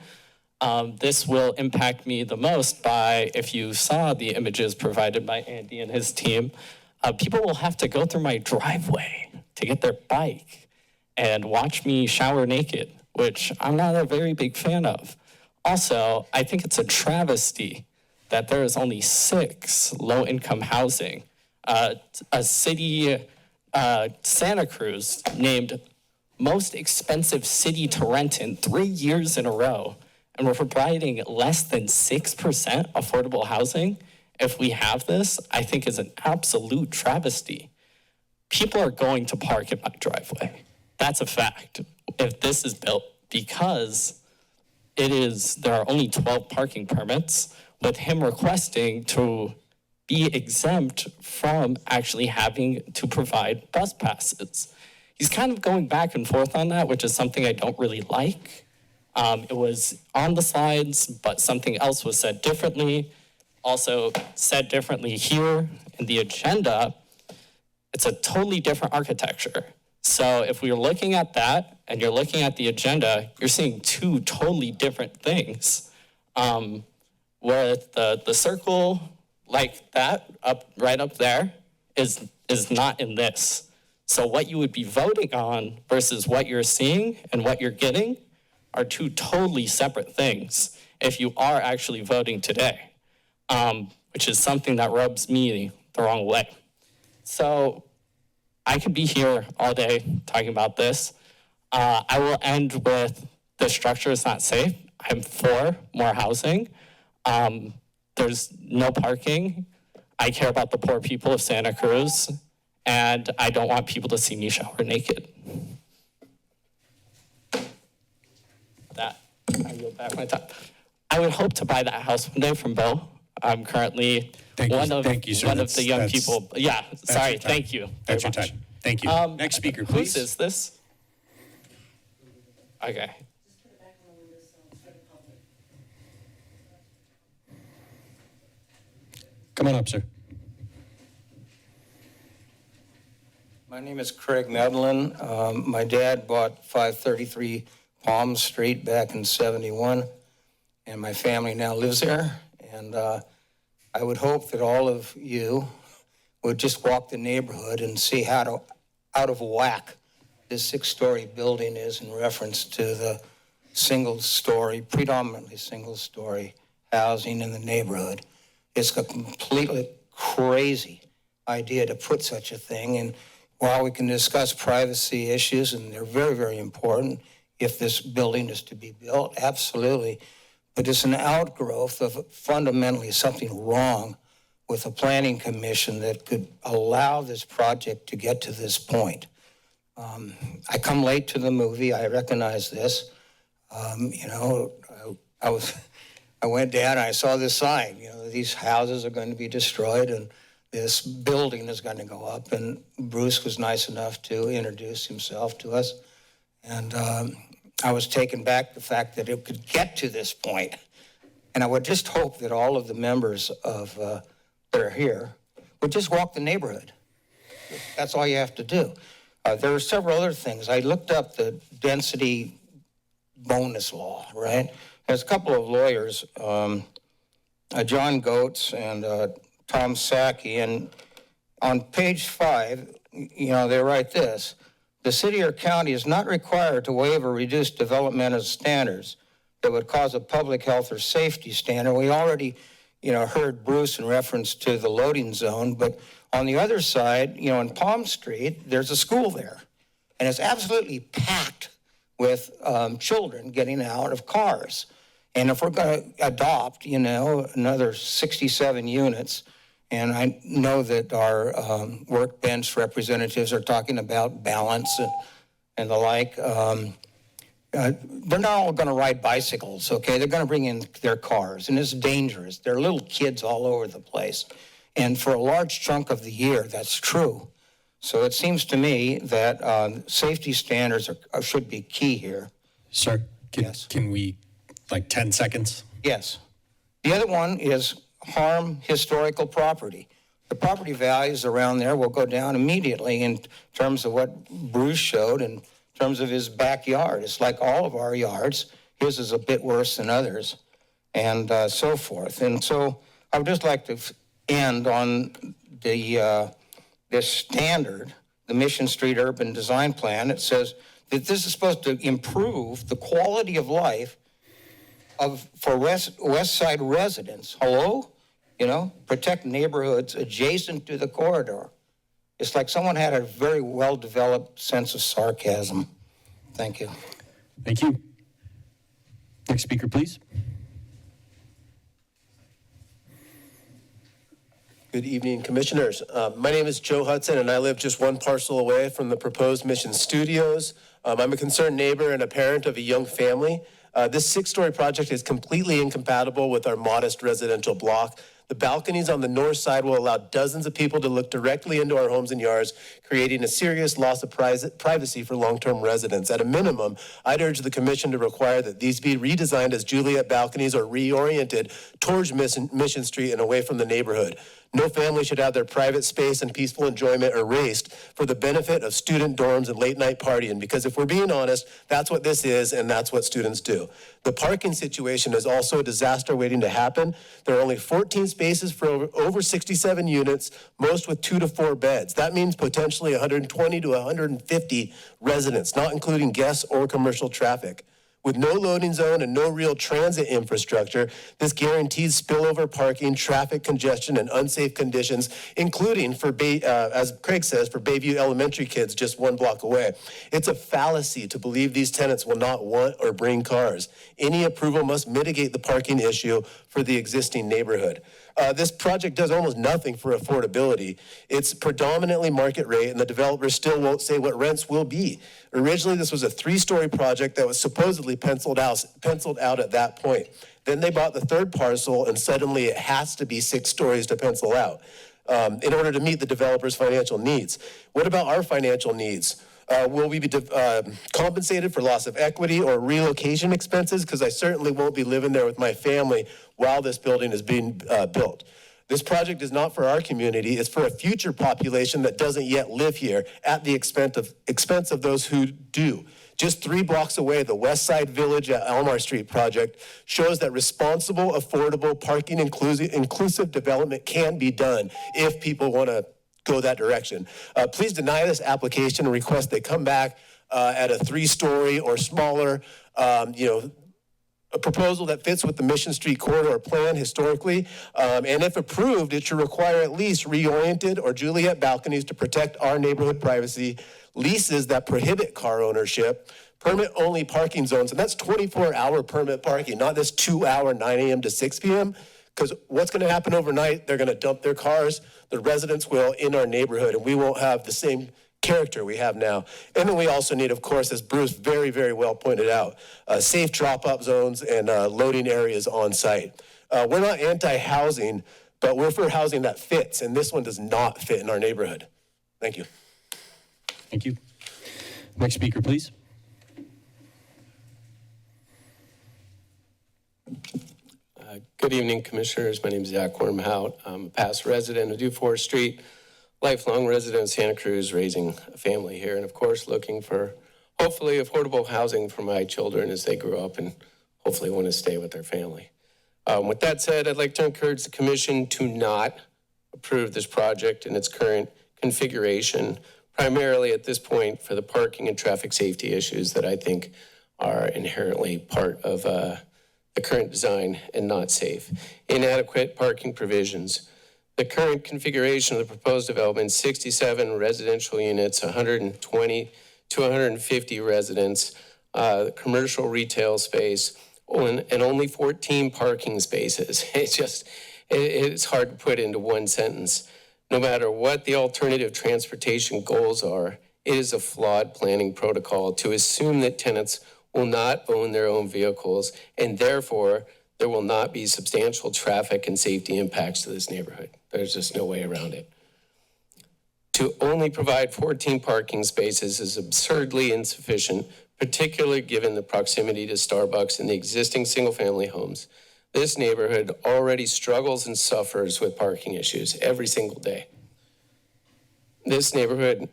This will impact me the most by, if you saw the images provided by Andy and his team, people will have to go through my driveway to get their bike and watch me shower naked, which I'm not a very big fan of. Also, I think it's a travesty that there is only 6 low-income housing. A city, Santa Cruz, named most expensive city to rent in 3 years in a row, and we're providing less than 6% affordable housing. If we have this, I think is an absolute travesty. People are going to park in my driveway. That's a fact. If this is built, because there are only 12 parking permits, with him requesting to be exempt from actually having to provide bus passes. He's kind of going back and forth on that, which is something I don't really like. It was on the slides, but something else was said differently. Also said differently here in the agenda, it's a totally different architecture. So if we're looking at that and you're looking at the agenda, you're seeing 2 totally different things. Where the circle like that right up there is not in this. So what you would be voting on versus what you're seeing and what you're getting are 2 totally separate things if you are actually voting today, which is something that rubs me the wrong way. So I could be here all day talking about this. I will end with the structure is not safe. I'm for more housing. There's no parking. I care about the poor people of Santa Cruz, and I don't want people to see me shower naked. That, I yield back my time. I would hope to buy that house one day from Bill. I'm currently one of the young people. Yeah, sorry, thank you. That's your time. Thank you. Next speaker, please. Whose is this? Okay. Come on up, sir. My name is Craig Medlin. My dad bought 533 Palm Street back in '71, and my family now lives there. And I would hope that all of you would just walk the neighborhood and see how out of whack this 6-story building is in reference to the predominantly single-story housing in the neighborhood. It's a completely crazy idea to put such a thing. And while we can discuss privacy issues, and they're very, very important if this building is to be built, absolutely. But it's an outgrowth of fundamentally something wrong with the Planning Commission that could allow this project to get to this point. I come late to the movie. I recognize this. I went down, I saw this sign, these houses are going to be destroyed and this building is going to go up. And Bruce was nice enough to introduce himself to us. And I was taken back the fact that it could get to this point. And I would just hope that all of the members that are here, would just walk the neighborhood. That's all you have to do. There are several other things. I looked up the density bonus law, right? There's a couple of lawyers, John Goetz and Tom Sacchi, and on page 5, they write this: the city or county is not required to waive or reduce developmental standards that would cause a public health or safety standard. We already, heard Bruce in reference to the loading zone, but on the other side, in Palm Street, there's a school there, and it's absolutely packed with children getting out of cars. And if we're going to adopt, another 67 units, and I know that our workbench representatives are talking about balance and the like, they're not all going to ride bicycles, okay? They're going to bring in their cars, and it's dangerous. There are little kids all over the place. And for a large chunk of the year, that's true. So it seems to me that safety standards should be key here. Sir, Yes. can we, 10 seconds? Yes. The other one is harm historical property. The property values around there will go down immediately in terms of what Bruce showed in terms of his backyard. It's like all of our yards. His is a bit worse than others, and so forth. And so I would just like to end on this standard, the Mission Street Urban Design Plan. It says that this is supposed to improve the quality of life for West Side residents. Hello? Protect neighborhoods adjacent to the corridor. It's like someone had a very well-developed sense of sarcasm. Thank you. Thank you. Next speaker, please. Good evening, commissioners. My name is Joe Hudson, and I live just one parcel away from the proposed Mission Studios. I'm a concerned neighbor and a parent of a young family. This 6-story project is completely incompatible with our modest residential block. The balconies on the north side will allow dozens of people to look directly into our homes and yards, creating a serious loss of privacy for long-term residents. At a minimum, I'd urge the commission to require that these be redesigned as Juliet balconies or reoriented towards Mission Street and away from the neighborhood. No family should have their private space and peaceful enjoyment erased for the benefit of student dorms and late-night partying, because if we're being honest, that's what this is, and that's what students do. The parking situation is also a disaster waiting to happen. There are only 14 spaces for over 67 units, most with 2 to 4 beds. That means potentially 120 to 150 residents, not including guests or commercial traffic. With no loading zone and no real transit infrastructure, this guarantees spillover parking, traffic congestion, and unsafe conditions, including, as Craig says, for Bayview Elementary kids just 1 block away. It's a fallacy to believe these tenants will not want or bring cars. Any approval must mitigate the parking issue for the existing neighborhood. This project does almost nothing for affordability. It's predominantly market rate, and the developers still won't say what rents will be. Originally, this was a 3-story project that was supposedly penciled out at that point. Then they bought the 3rd parcel, and suddenly it has to be 6 stories to pencil out in order to meet the developer's financial needs. What about our financial needs? Will we be compensated for loss of equity or relocation expenses? Because I certainly won't be living there with my family while this building is being built. This project is not for our community. It's for a future population that doesn't yet live here at the expense of those who do. Just 3 blocks away, the West Side Village at Elmar Street project shows that responsible, affordable, parking inclusive development can be done if people want to go that direction. Please deny this application and request they come back at a 3-story or smaller, a proposal that fits with the Mission Street corridor plan historically. And if approved, it should require at least reoriented or Juliet balconies to protect our neighborhood privacy, leases that prohibit car ownership, permit-only parking zones, and that's 24-hour permit parking, not this 2-hour 9 a.m. to 6 p.m., because what's going to happen overnight, they're going to dump their cars, the residents will, in our neighborhood, and we won't have the same character we have now. And then we also need, of course, as Bruce very, very well pointed out, safe drop-off zones and loading areas on site. We're not anti-housing, but we're for housing that fits, and this one does not fit in our neighborhood. Thank you. Thank you. Next speaker, please. Good evening, Commissioners. My name is Zach Wormhout. I'm a past resident of Dufour Street, lifelong resident of Santa Cruz, raising a family here, and of course, looking for hopefully affordable housing for my children as they grow up and hopefully want to stay with their family. With that said, I'd like to encourage the Commission to not approve this project in its current configuration, primarily at this point for the parking and traffic safety issues that I think are inherently part of the current design and not safe. Inadequate parking provisions. The current configuration of the proposed development, 67 residential units, 120 to 150 residents, commercial retail space, and only 14 parking spaces. It's hard to put into one sentence. No matter what the alternative transportation goals are, it is a flawed planning protocol to assume that tenants will not own their own vehicles, and therefore there will not be substantial traffic and safety impacts to this neighborhood. There's just no way around it. To only provide 14 parking spaces is absurdly insufficient, particularly given the proximity to Starbucks and the existing single-family homes. This neighborhood already struggles and suffers with parking issues every single day. This neighborhood,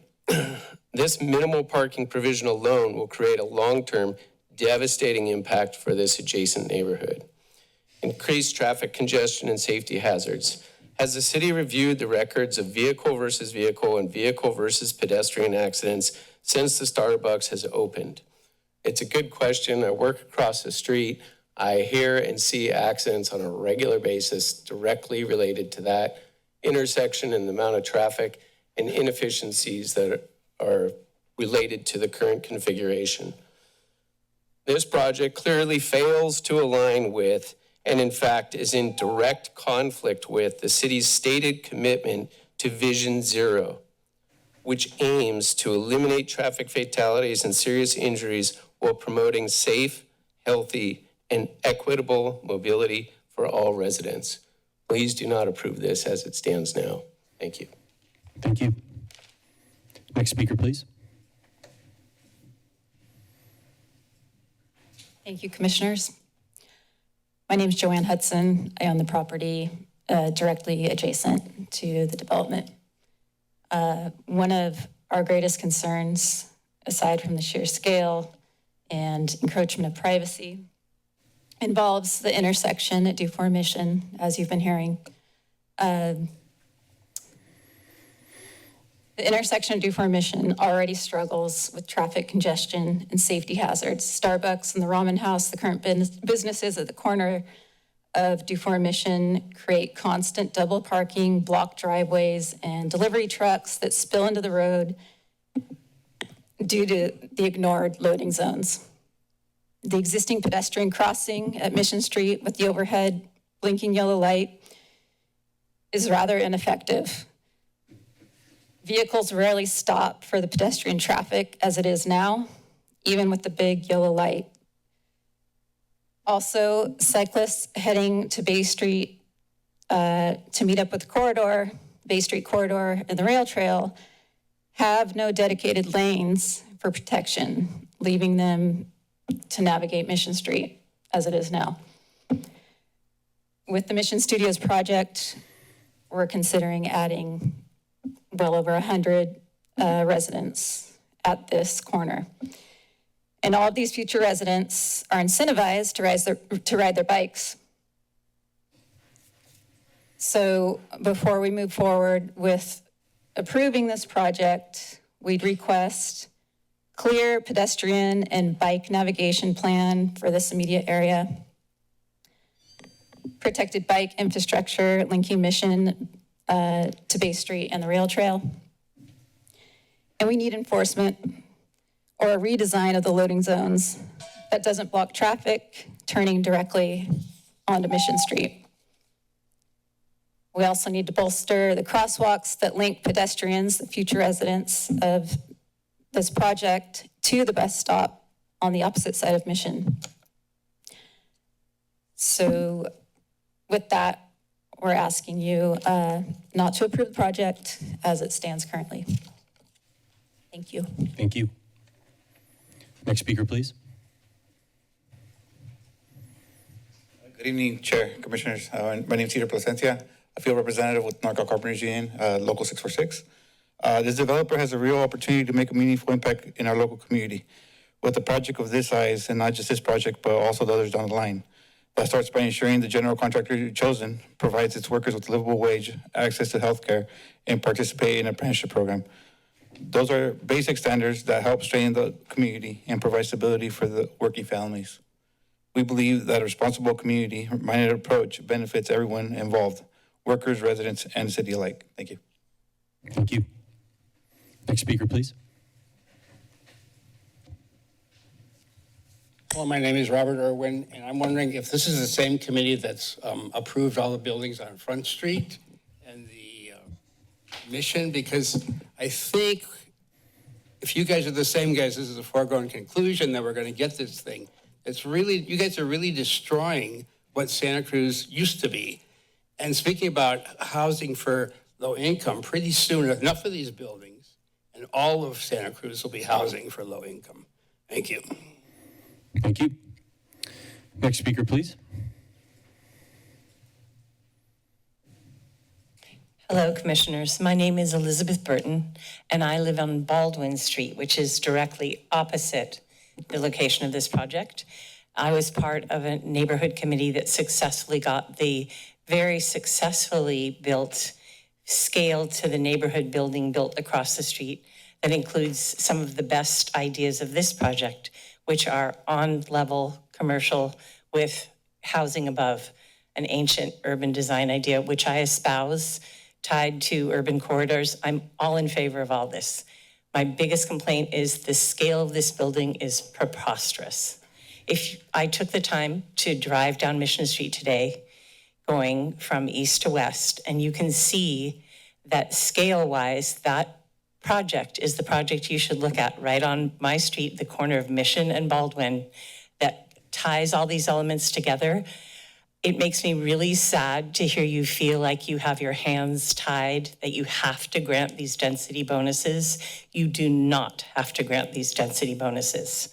this minimal parking provision alone will create a long-term devastating impact for this adjacent neighborhood. Increased traffic congestion and safety hazards. Has the city reviewed the records of vehicle versus vehicle and vehicle versus pedestrian accidents since the Starbucks has opened? It's a good question. I work across the street. I hear and see accidents on a regular basis directly related to that intersection and the amount of traffic and inefficiencies that are related to the current configuration. This project clearly fails to align with, and in fact is in direct conflict with, the city's stated commitment to Vision Zero, which aims to eliminate traffic fatalities and serious injuries while promoting safe, healthy, and equitable mobility for all residents. Please do not approve this as it stands now. Thank you. Thank you. Next speaker, please. Thank you, Commissioners. My name is Joanne Hudson. I own the property directly adjacent to the development. One of our greatest concerns, aside from the sheer scale and encroachment of privacy, involves the intersection at Dufour Mission, as you've been hearing. The intersection of Dufour Mission already struggles with traffic congestion and safety hazards. Starbucks and the Ramen House, the current businesses at the corner of Dufour Mission, create constant double parking, blocked driveways, and delivery trucks that spill into the road due to the ignored loading zones. The existing pedestrian crossing at Mission Street with the overhead blinking yellow light is rather ineffective. Vehicles rarely stop for the pedestrian traffic as it is now, even with the big yellow light. Also, cyclists heading to Bay Street to meet up with the corridor, Bay Street corridor and the rail trail have no dedicated lanes for protection, leaving them to navigate Mission Street as it is now. With the Mission Studios project, we're considering adding well over 100 residents at this corner. And all of these future residents are incentivized to ride their bikes. So before we move forward with approving this project, we'd request clear pedestrian and bike navigation plan for this immediate area, protected bike infrastructure linking Mission to Bay Street and the rail trail. And we need enforcement or a redesign of the loading zones that doesn't block traffic turning directly onto Mission Street. We also need to bolster the crosswalks that link pedestrians, the future residents of this project, to the bus stop on the opposite side of Mission. So with that, we're asking you not to approve the project as it stands currently. Thank you. Thank you. Next speaker, please. Good evening, Chair, Commissioners. My name is Cedar Placencia, a field representative with Norco Carpenters Union, Local 646. This developer has a real opportunity to make a meaningful impact in our local community with a project of this size, and not just this project, but also the others down the line. That starts by ensuring the general contractor chosen provides its workers with livable wage, access to healthcare, and participate in an apprenticeship program. Those are basic standards that help strengthen the community and provide stability for the working families. We believe that a responsible community-minded approach benefits everyone involved, workers, residents, and the city alike. Thank you. Thank you. Next speaker, please. Well, my name is Robert Irwin, and I'm wondering if this is the same committee that's approved all the buildings on Front Street and the Mission, because I think if you guys are the same guys, this is a foregone conclusion that we're going to get this thing. It's really, you guys are really destroying what Santa Cruz used to be. And speaking about housing for low income, pretty soon enough of these buildings and all of Santa Cruz will be housing for low income. Thank you. Thank you. Next speaker, please. Hello, Commissioners. My name is Elizabeth Burton, and I live on Baldwin Street, which is directly opposite the location of this project. I was part of a neighborhood committee that successfully got the very successfully built scale to the neighborhood building built across the street that includes some of the best ideas of this project, which are on-level commercial with housing above, an ancient urban design idea, which I espouse, tied to urban corridors. I'm all in favor of all this. My biggest complaint is the scale of this building is preposterous. If I took the time to drive down Mission Street today, going from east to west, and you can see that scale-wise, that project is the project you should look at right on my street, the corner of Mission and Baldwin, that ties all these elements together. It makes me really sad to hear you feel like you have your hands tied, that you have to grant these density bonuses. You do not have to grant these density bonuses.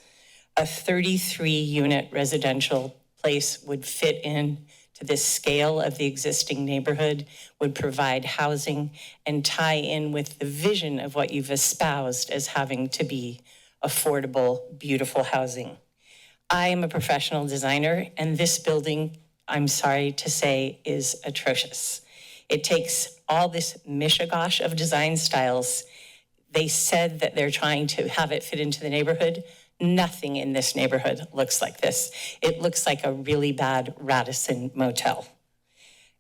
A 33-unit residential place would fit in to the scale of the existing neighborhood, would provide housing, and tie in with the vision of what you've espoused as having to be affordable, beautiful housing. I am a professional designer, and this building, I'm sorry to say, is atrocious. It takes all this mishigosh of design styles. They said that they're trying to have it fit into the neighborhood. Nothing in this neighborhood looks like this. It looks like a really bad Radisson motel.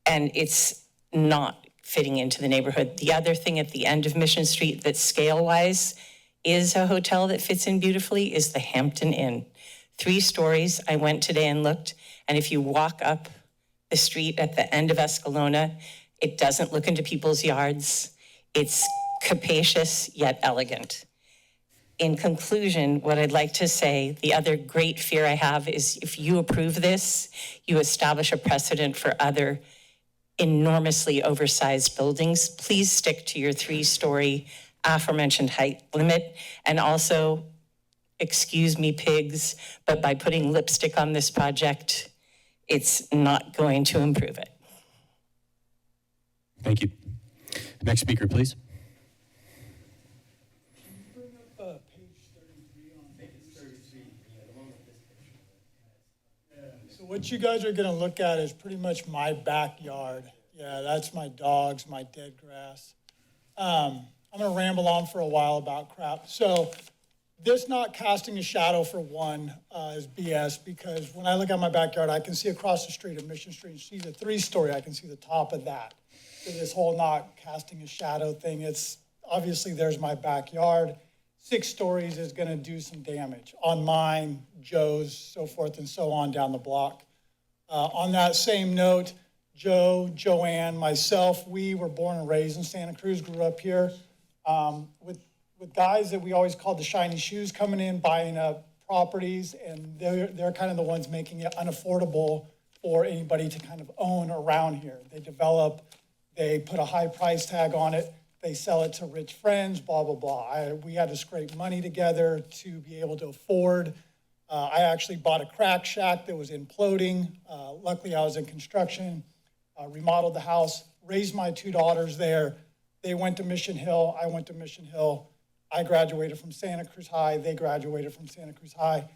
And it's not fitting into the neighborhood. The other thing at the end of Mission Street that scale-wise is a hotel that fits in beautifully is the Hampton Inn. 3 stories. I went today and looked, and if you walk up the street at the end of Escalona, it doesn't look into people's yards. It's capacious yet elegant. In conclusion, what I'd like to say, the other great fear I have is if you approve this, you establish a precedent for other enormously oversized buildings. Please stick to your 3-story aforementioned height limit, and also, excuse me, pigs, but by putting lipstick on this project, it's not going to improve it. Thank you. Next speaker, please. So what you guys are gonna look at is pretty much my backyard. Yeah, that's my dogs, my dead grass. I'm gonna ramble on for a while about crap. So this not casting a shadow for one is BS, because when I look at my backyard, I can see across the street of Mission Street, see the 3-story, I can see the top of that. So this whole not casting a shadow thing, it's obviously there's my backyard. 6 stories is gonna do some damage on mine, Joe's, so forth and so on down the block. On that same note, Joe, Joanne, myself, we were born and raised in Santa Cruz, grew up here. With guys that we always called the shiny shoes coming in, buying up properties, and they're kind of the ones making it unaffordable for anybody to kind of own around here. They develop, they put a high price tag on it, they sell it to rich friends, blah, blah, blah. We had to scrape money together to be able to afford I actually bought a crack shack that was imploding. Luckily, I was in construction, remodeled the house, raised my two daughters there. They went to Mission Hill. I went to Mission Hill. I graduated from Santa Cruz High. They graduated from Santa Cruz High.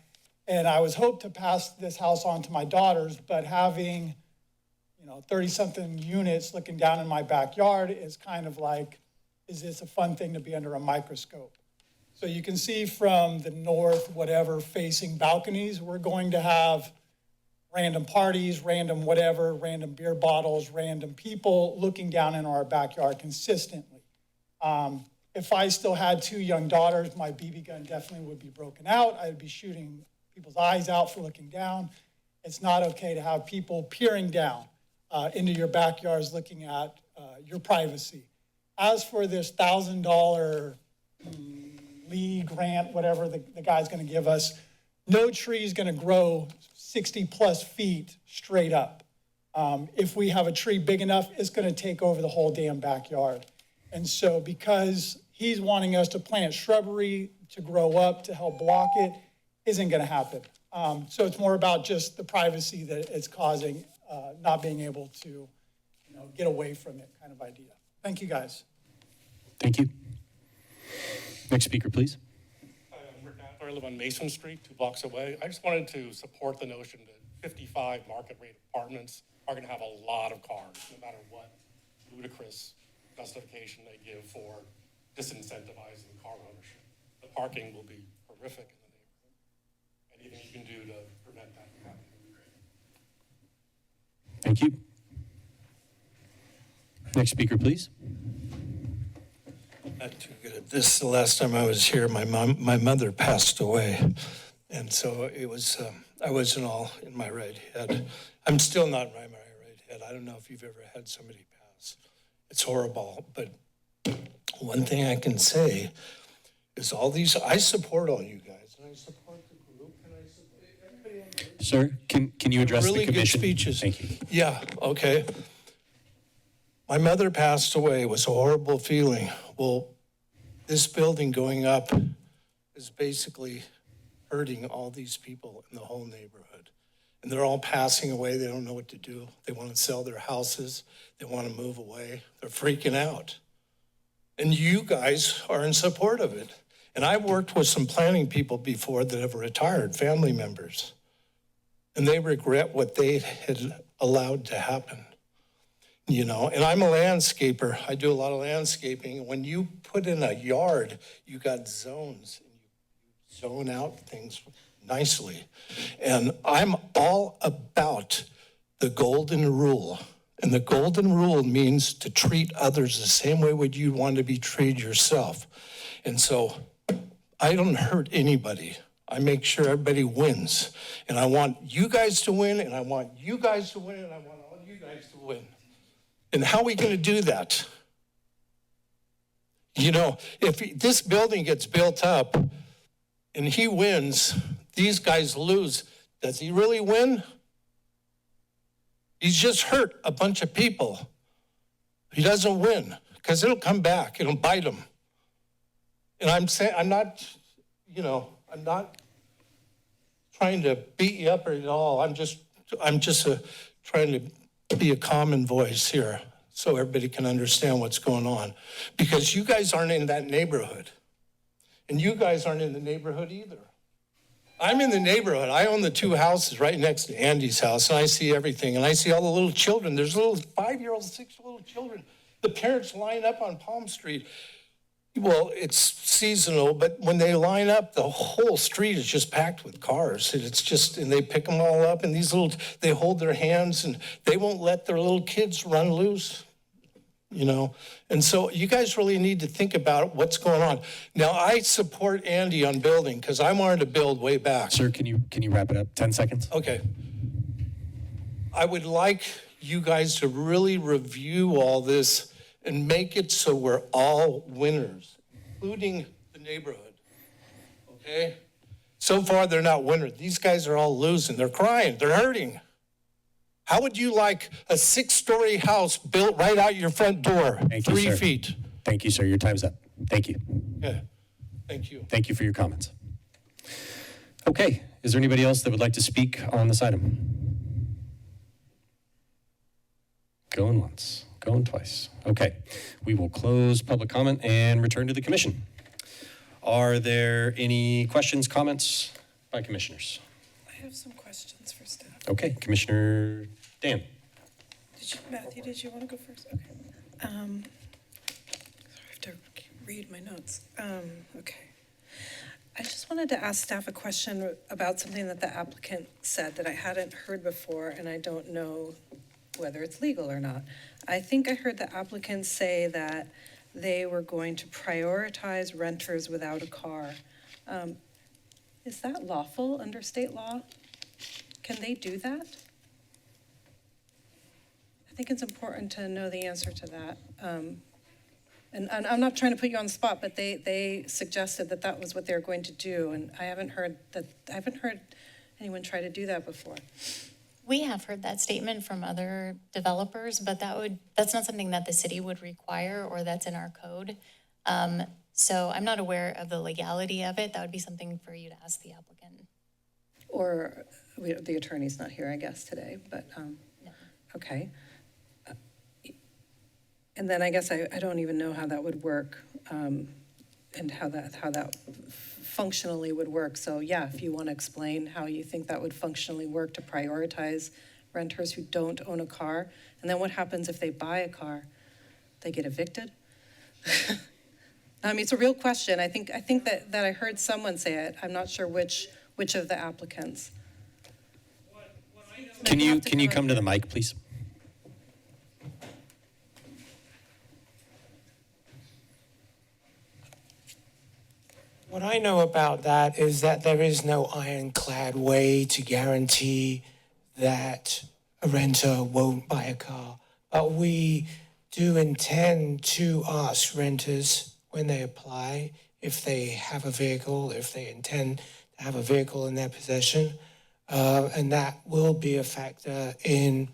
And I was hoped to pass this house on to my daughters, but having, 30-something units looking down in my backyard is kind of like, is this a fun thing to be under a microscope? So you can see from the north, whatever, facing balconies, we're going to have random parties, random whatever, random beer bottles, random people looking down in our backyard consistently. If I still had two young daughters, my BB gun definitely would be broken out. I'd be shooting people's eyes out for looking down. It's not okay to have people peering down into your backyards looking at your privacy. As for this $1,000 lead grant, whatever the guy's gonna give us, no tree is gonna grow 60 plus feet straight up. If we have a tree big enough, it's gonna take over the whole damn backyard. And so because he's wanting us to plant shrubbery to grow up to help block it, isn't gonna happen. So it's more about just the privacy that it's causing, not being able to get away from it kind of idea. Thank you, guys. Thank you. Next speaker, please. I'm Rick Nather. I live on Mason Street, 2 blocks away. I just wanted to support the notion that 55 market rate apartments are going to have a lot of cars, no matter what ludicrous justification they give for disincentivizing car ownership. The parking will be horrific in the neighborhood. Anything you can do to prevent that from happening would be great. Thank you. Next speaker, please. Not too good. This, the last time I was here, my mother passed away. And so it was, I wasn't all in my right head. I'm still not in my right head. I don't know if you've ever had somebody pass. It's horrible. But one thing I can say is I support all you guys. And I support the group. And I support everybody on the Sir, can you address really the commission? Good speeches. Thank you. Yeah, okay. My mother passed away. It was a horrible feeling. Well, this building going up is basically hurting all these people in the whole neighborhood. And they're all passing away. They don't know what to do. They want to sell their houses. They want to move away. They're freaking out. And you guys are in support of it. And I've worked with some planning people before that have retired, family members. And they regret what they had allowed to happen. And I'm a landscaper. I do a lot of landscaping. When you put in a yard, you got zones. And you zone out things nicely. And I'm all about the golden rule. And the golden rule means to treat others the same way would you want to be treated yourself. And so I don't hurt anybody. I make sure everybody wins. And I want you guys to win, and I want you guys to win, and I want all you guys to win. And how are we going to do that? If this building gets built up and he wins, these guys lose, does he really win? He's just hurt a bunch of people. He doesn't win because it'll come back. It'll bite him. And I'm saying, I'm not trying to beat you up at all. I'm just trying to be a common voice here so everybody can understand what's going on. Because you guys aren't in that neighborhood. And you guys aren't in the neighborhood either. I'm in the neighborhood. I own the 2 houses right next to Andy's house, and I see everything. And I see all the little children. There's little 5-year-olds, 6-year-old children. The parents line up on Palm Street. Well, it's seasonal, but when they line up, the whole street is just packed with cars. And they pick them all up, and they hold their hands, and they won't let their little kids run loose, And so you guys really need to think about what's going on. Now, I support Andy on building because I wanted to build way back. Sir, can you wrap it up? 10 seconds. Okay. I would like you guys to really review all this and make it so we're all winners, including the neighborhood, okay? So far, they're not winners. These guys are all losing. They're crying. They're hurting. How would you like a 6-story house built right out your front door, Thank you, 3 sir. feet? Thank you, sir. Your time's up. Thank you. Yeah, thank you. Thank you for your comments. Okay, Is there anybody else that would like to speak on this item? Going once, going twice. Okay, we will close public comment and return to the commission. Are there any questions, comments by commissioners? I have some questions for staff. Okay, Commissioner Dan. Matthew, did you want to go first? Okay. Sorry, I have to read my notes. Okay. I just wanted to ask staff a question about something that the applicant said that I hadn't heard before, and I don't know whether it's legal or not. I think I heard the applicant say that they were going to prioritize renters without a car. Is that lawful under state law? Can they do that? I think it's important to know the answer to that. And I'm not trying to put you on the spot, but they suggested that that was what they were going to do, and I haven't heard anyone try to do that before. We have heard that statement from other developers, but that's not something that the city would require or that's in our code. So I'm not aware of the legality of it. That would be something for you to ask the applicant. Or the attorney's not here, I guess, today, but, No. okay. And then I guess I don't even know how that would work, and how that functionally would work. So yeah, if you want to explain how you think that would functionally work to prioritize renters who don't own a car. And then what happens if they buy a car? They get evicted? I mean, it's a real question. I think that I heard someone say it. I'm not sure which of the applicants. Can you come to the mic, please? What I know about that is that there is no ironclad way to guarantee that a renter won't buy a car. But we do intend to ask renters when they apply if they have a vehicle, if they intend to have a vehicle in their possession. And that will be a factor in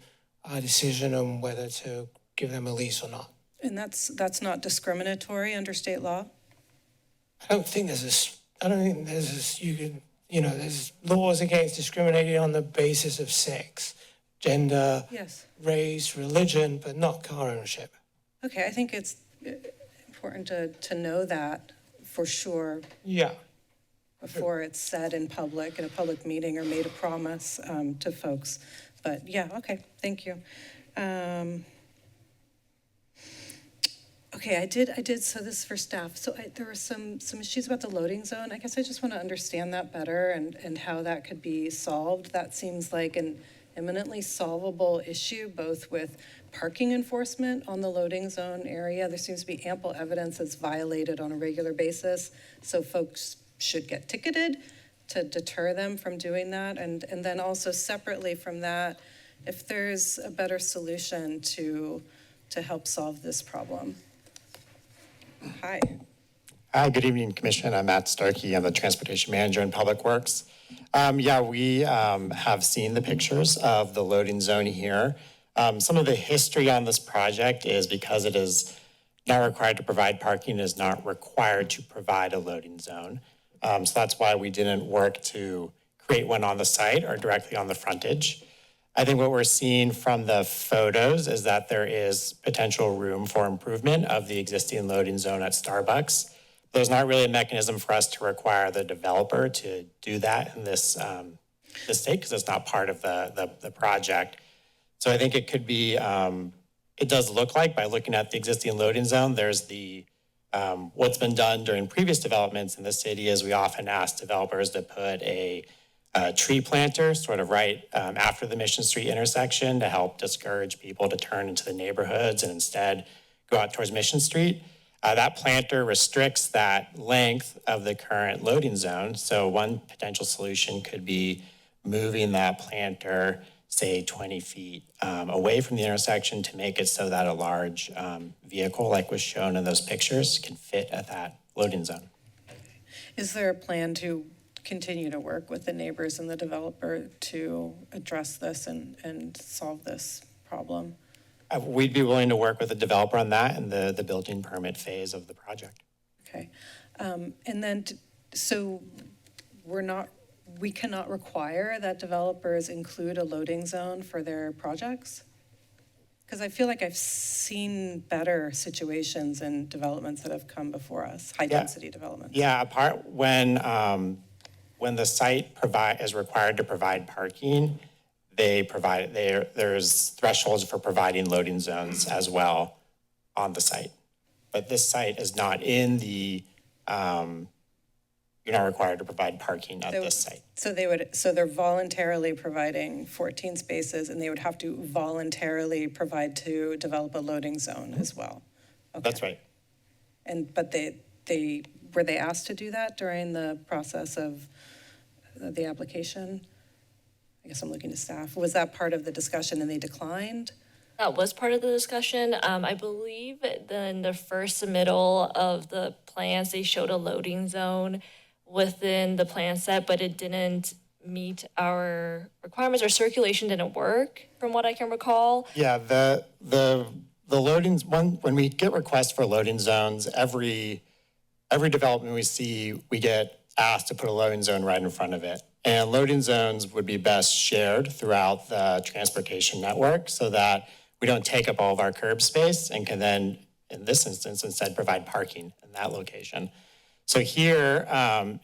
our decision on whether to give them a lease or not. And that's not discriminatory under state law? I don't think there's there's laws against discriminating on the basis of sex, gender, Yes. race, religion, but not car ownership. Okay, I think it's important to know that for sure Yeah. before it's said in public, in a public meeting, or made a promise to folks. But yeah, okay, thank you. Okay, I did, so this is for staff. So there were some issues about the loading zone. I guess I just want to understand that better and how that could be solved. That seems like an eminently solvable issue, both with parking enforcement on the loading zone area. There seems to be ample evidence it's violated on a regular basis, so folks should get ticketed to deter them from doing that. And then also separately from that, if there's a better solution to help solve this problem. Hi. Hi, good evening, Commission. I'm Matt Starkey. I'm the Transportation Manager in Public Works. We have seen the pictures of the loading zone here. Some of the history on this project is because it is not required to provide parking, it is not required to provide a loading zone. So that's why we didn't work to create one on the site or directly on the frontage. I think what we're seeing from the photos is that there is potential room for improvement of the existing loading zone at Starbucks. There's not really a mechanism for us to require the developer to do that in this state because it's not part of the project. So I think it could be, it does look like by looking at the existing loading zone, there's the, what's been done during previous developments in the city is we often ask developers to put a tree planter sort of right after the Mission Street intersection to help discourage people to turn into the neighborhoods and instead go out towards Mission Street. That planter restricts that length of the current loading zone. So one potential solution could be moving that planter, say 20 feet away from the intersection to make it so that a large vehicle like was shown in those pictures can fit at that loading zone. Is there a plan to continue to work with the neighbors and the developer to address this and solve this problem? We'd be willing to work with the developer on that in the building permit phase of the project. Okay. And then, so we're not we cannot require that developers include a loading zone for their projects? Because I feel like I've seen better situations in developments that have come before us, high-density developments. Yeah, when the site is required to provide parking, there's thresholds for providing loading zones as well on the site. But this site is not in the, you're not required to provide parking at this site. So they're voluntarily providing 14 spaces, and they would have to voluntarily provide to develop a loading zone as well. Okay. That's right. But were they asked to do that during the process of the application? I guess I'm looking to staff. Was that part of the discussion and they declined? That was part of the discussion. I believe in the first submittal of the plans, they showed a loading zone within the plan set, but it didn't meet our requirements. Our circulation didn't work, from what I can recall. Yeah, the loadings, when we get requests for loading zones, every development we see, we get asked to put a loading zone right in front of it. And loading zones would be best shared throughout the transportation network so that we don't take up all of our curb space and can then, in this instance, instead provide parking in that location. So here,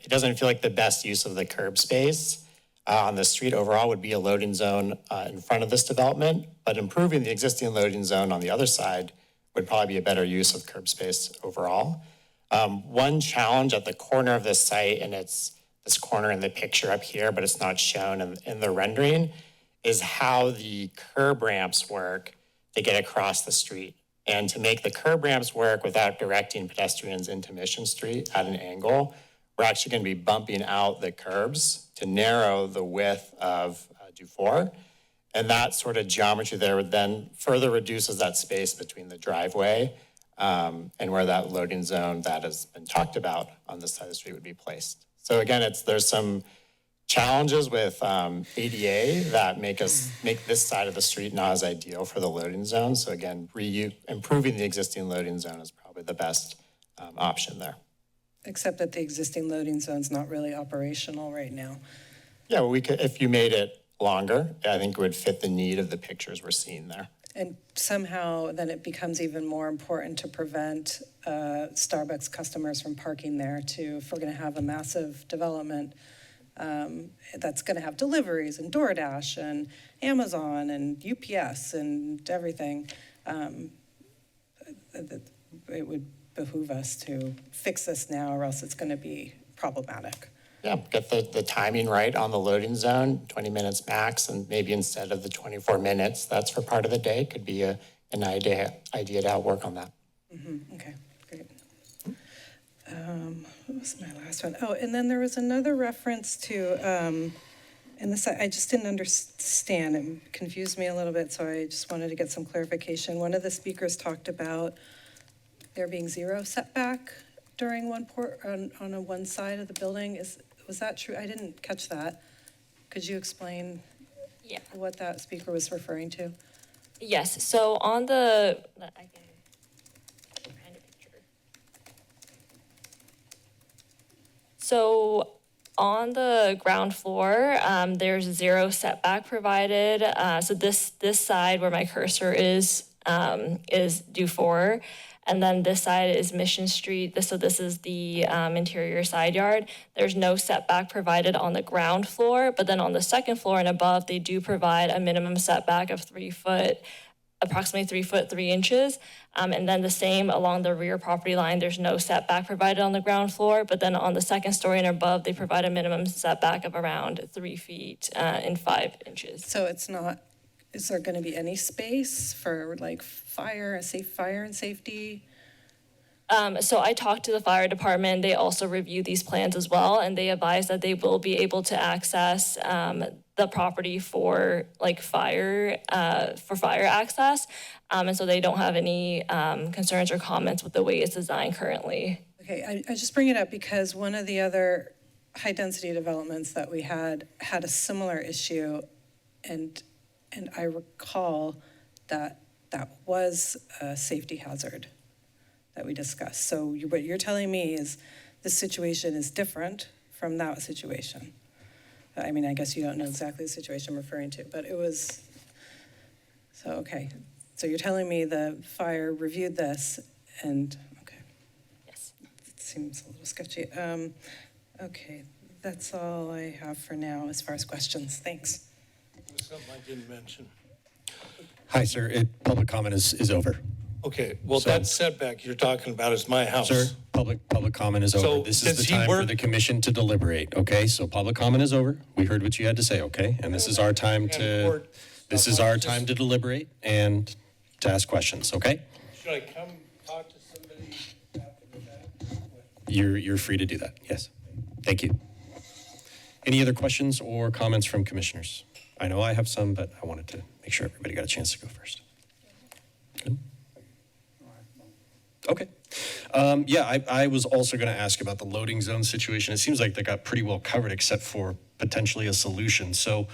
it doesn't feel like the best use of the curb space on the street overall would be a loading zone in front of this development, but improving the existing loading zone on the other side would probably be a better use of curb space overall. One challenge at the corner of this site, and it's this corner in the picture up here, but it's not shown in the rendering, is how the curb ramps work to get across the street. And to make the curb ramps work without directing pedestrians into Mission Street at an angle, we're actually going to be bumping out the curbs to narrow the width of Dufour. And that sort of geometry there would then further reduces that space between the driveway and where that loading zone that has been talked about on this side of the street would be placed. So again, there's some challenges with ADA that make this side of the street not as ideal for the loading zone. So again, improving the existing loading zone is probably the best option there. Except that the existing loading zone's not really operational right now. Yeah, well, we could, if you made it longer, I think it would fit the need of the pictures we're seeing there. And somehow then it becomes even more important to prevent Starbucks customers from parking there too. If we're going to have a massive development that's going to have deliveries and DoorDash and Amazon and UPS and everything, it would behoove us to fix this now or else it's going to be problematic. Yeah, get the timing right on the loading zone, 20 minutes max, and maybe instead of the 24 minutes, that's for part of the day, could be an idea to help work on that. Mm-hmm. Okay, great. What was my last one? Oh, and then there was another reference to, and this I just didn't understand. It confused me a little bit, so I just wanted to get some clarification. One of the speakers talked about there being zero setback during one one side of the building. Was that true? I didn't catch that. Could you explain what that speaker was referring to? Yes, so on the, I can find a picture. So on the ground floor, there's zero setback provided. So this side where my cursor is Dufour. And then this side is Mission Street. So this is the interior side yard. There's no setback provided on the ground floor, but then on the second floor and above, they do provide a minimum setback of 3 foot, approximately 3 foot 3 inches. And then the same along the rear property line, there's no setback provided on the ground floor, but then on the second story and above, they provide a minimum setback of around 3 feet and 5 inches. So it's not, is there going to be any space for like fire and safety? So I talked to the fire department. They also review these plans as well, and they advise that they will be able to access the property for like fire access. And so they don't have any concerns or comments with the way it's designed currently. Okay, I just bring it up because one of the other high density developments that we had a similar issue, and I recall that was a safety hazard that we discussed. So what you're telling me is this situation is different from that situation. I mean, I guess you don't know exactly the situation I'm referring to, but it was, so, okay. So you're telling me the fire reviewed this and, okay. Yes. It seems a little sketchy. Okay, that's all I have for now as far as questions. Thanks. Something I didn't mention. Hi, sir. Public comment is over. Okay, well, So- that setback you're talking about is my house. Sir, public comment is So over. This is does the he time for work- the commission to deliberate, okay? So public comment is over. We heard what you had to say, okay? And this is our time to, this is our time to deliberate and to ask questions, okay? Should I come talk to somebody after the fact? You're free to do that, yes. Thank you. Any other questions or comments from commissioners? I know I have some, but I wanted to make sure everybody got a chance to go first. Good? Okay. Yeah, I was also going to ask about the loading zone situation. It seems like they got pretty well covered except for potentially a solution. So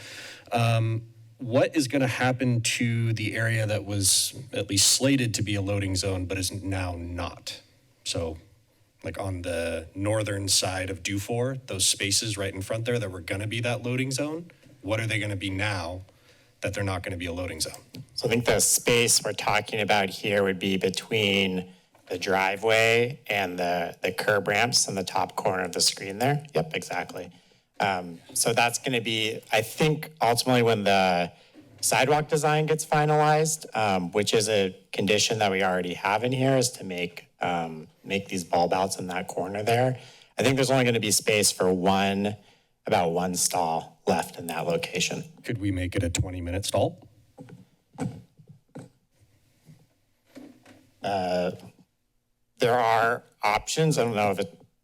what is going to happen to the area that was at least slated to be a loading zone but is now not? So like on the northern side of Dufour, those spaces right in front there that were going to be that loading zone, what are they going to be now that they're not going to be a loading zone? So I think the space we're talking about here would be between the driveway and the curb ramps in the top corner of the screen there. Yep, exactly. So that's going to be, I think, ultimately when the sidewalk design gets finalized, which is a condition that we already have in here, is to make these bulb outs in that corner there. I think there's only going to be space for about one stall left in that location. Could we make it a 20-minute stall? There are options. I don't know if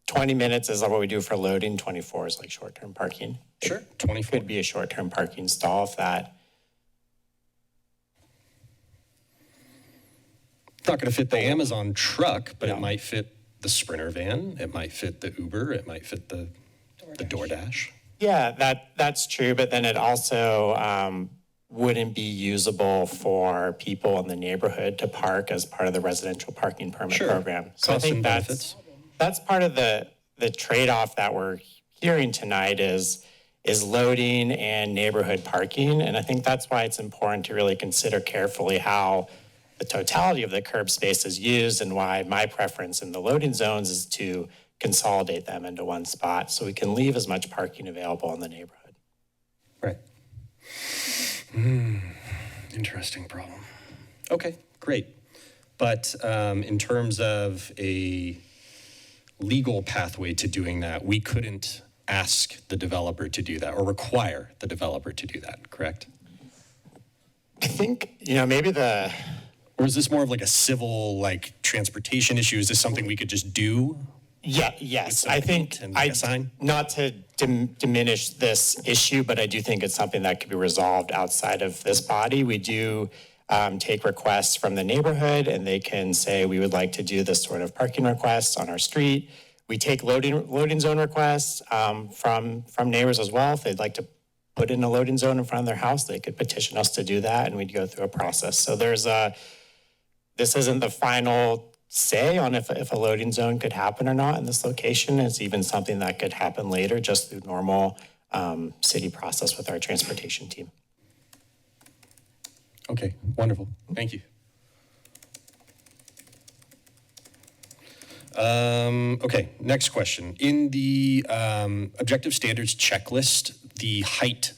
20 minutes is what we do for loading. 24 is like short-term parking. Sure, 24. Could be a short-term parking stall if that. It's not going to fit the Amazon truck, but it might fit the Sprinter van. It might fit the Uber. It might fit the DoorDash. Yeah, that's true. But then it also wouldn't be usable for people in the neighborhood to park as part of the residential parking permit program. So Costs I think and benefits. that's part of the trade-off that we're hearing tonight is loading and neighborhood parking. And I think that's why it's important to really consider carefully how the totality of the curb space is used, and why my preference in the loading zones is to consolidate them into one spot so we can leave as much parking available in the neighborhood. Right. Interesting problem. Okay, great. But in terms of a legal pathway to doing that, we couldn't ask the developer to do that or require the developer to do that, correct? I think, maybe or is this more of like a civil, like transportation issue? Is this something we could just do? Yes, I think, not to diminish this issue, but I do think it's something that could be resolved outside of this body. We do take requests from the neighborhood, and they can say, we would like to do this sort of parking request on our street. We take loading zone requests from neighbors as well. If they'd like to put in a loading zone in front of their house, they could petition us to do that, and we'd go through a process. So this isn't the final say on if a loading zone could happen or not in this location. It's even something that could happen later just through normal city process with our transportation team. Okay, wonderful. Thank you. Okay, next question. In the objective standards checklist, the height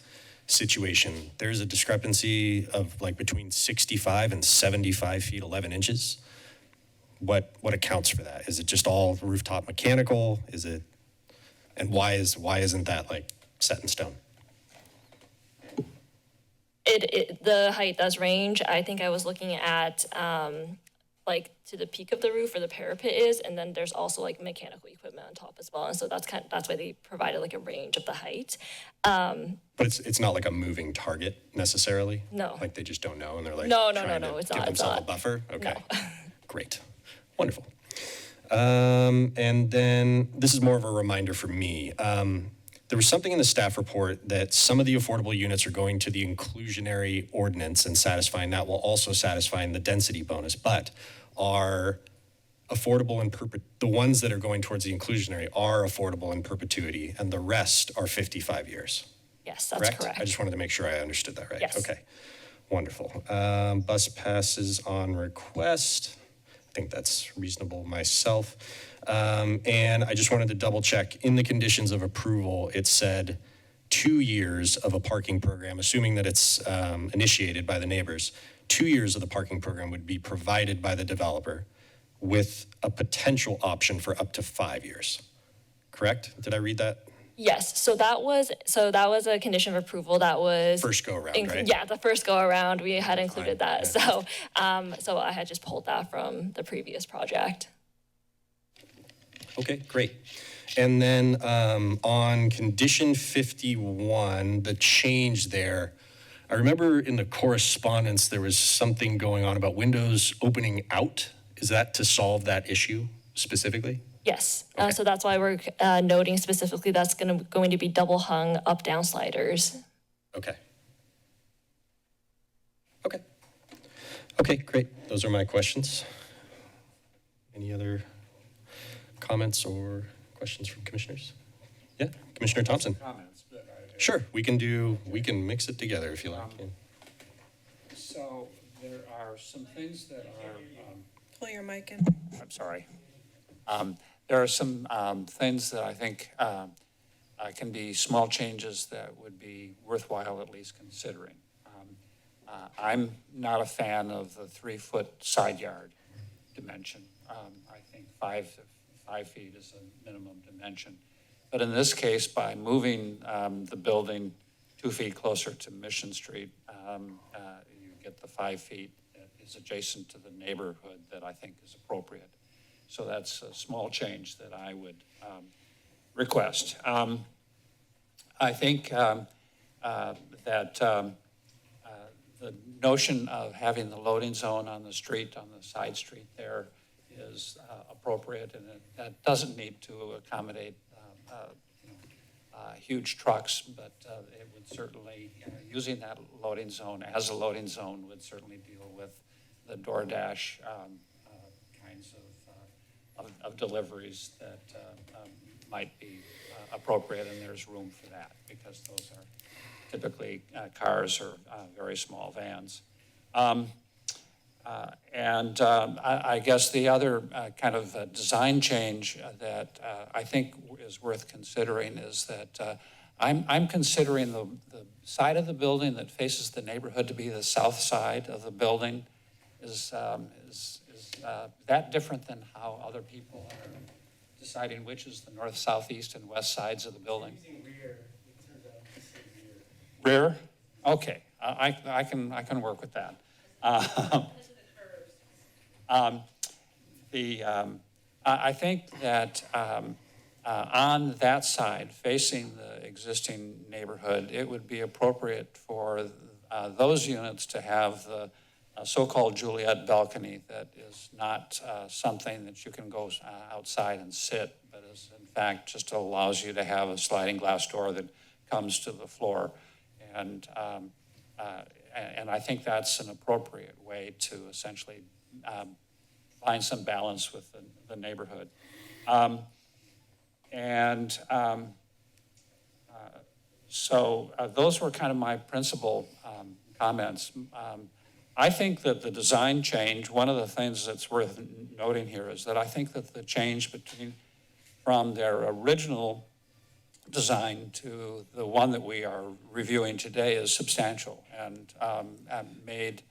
situation, there's a discrepancy of like between 65 and 75 feet, 11 inches. What accounts for that? Is it just all rooftop mechanical? Is it, and why isn't that like set in stone? The height does range. I think I was looking at like to the peak of the roof where the parapet is, and then there's also like mechanical equipment on top as well. And so that's why they provided like a range of the height. But it's not like a moving target necessarily? No. Like they just don't know and they're like No, it's not. give themselves a buffer? Okay. No. Great. Wonderful. And then this is more of a reminder for me. There was something in the staff report that some of the affordable units are going to the inclusionary ordinance and satisfying that while also satisfying the density bonus, but are affordable in the ones that are going towards the inclusionary are affordable in perpetuity, and the rest are 55 years. Yes, that's correct. I just wanted to make sure I understood that right. Yes. Okay, wonderful. Bus passes on request. I think that's reasonable myself. And I just wanted to double check, in the conditions of approval, it said 2 years of a parking program, assuming that it's initiated by the neighbors. 2 years of the parking program would be provided by the developer with a potential option for up to 5 years. Correct? Did I read that? Yes, so that was a condition of approval that was. First go around, right? Yeah, the first go around, we had included that. So, so I had just pulled that from the previous project. Okay, great. And then on condition 51, the change there, I remember in the correspondence, there was something going on about windows opening out. Is that to solve that issue specifically? Yes, so that's why we're noting specifically that's going to be double hung up down sliders. Okay. Okay, great. Those are my questions. Any other comments or questions from commissioners? Yeah, Commissioner Thompson. Sure, we can mix it together if you like. Yeah. So there are some things that are. Pull your mic in. I'm sorry. There are some things that I think can be small changes that would be worthwhile at least considering. I'm not a fan of the 3-foot side yard dimension. I think 5 feet is a minimum dimension. But in this case, by moving the building 2 feet closer to Mission Street, you get the 5 feet that is adjacent to the neighborhood that I think is appropriate. So that's a small change that I would request. I think that the notion of having the loading zone on the street, on the side street there, is appropriate, and that doesn't need to accommodate huge trucks, but it would certainly, using that loading zone as a loading zone would certainly deal with the DoorDash kinds of deliveries that might be appropriate, and there's room for that because those are typically cars or very small vans. I guess the other kind of design change that I think is worth considering is that I'm considering the side of the building that faces the neighborhood to be the south side of the building. Is that different than how other people are deciding which is the north, south, east, and west sides of the building? Rear? Okay, I can work with that. I think that on that side, facing the existing neighborhood, it would be appropriate for those units to have the so-called Juliet balcony that is not something that you can go outside and sit, but is in fact just allows you to have a sliding glass door that comes to the floor. And I think that's an appropriate way to essentially find some balance with the neighborhood. So those were kind of my principal comments. I think that the design change, one of the things that's worth noting here is that I think that the change from their original design to the one that we are reviewing today is substantial and made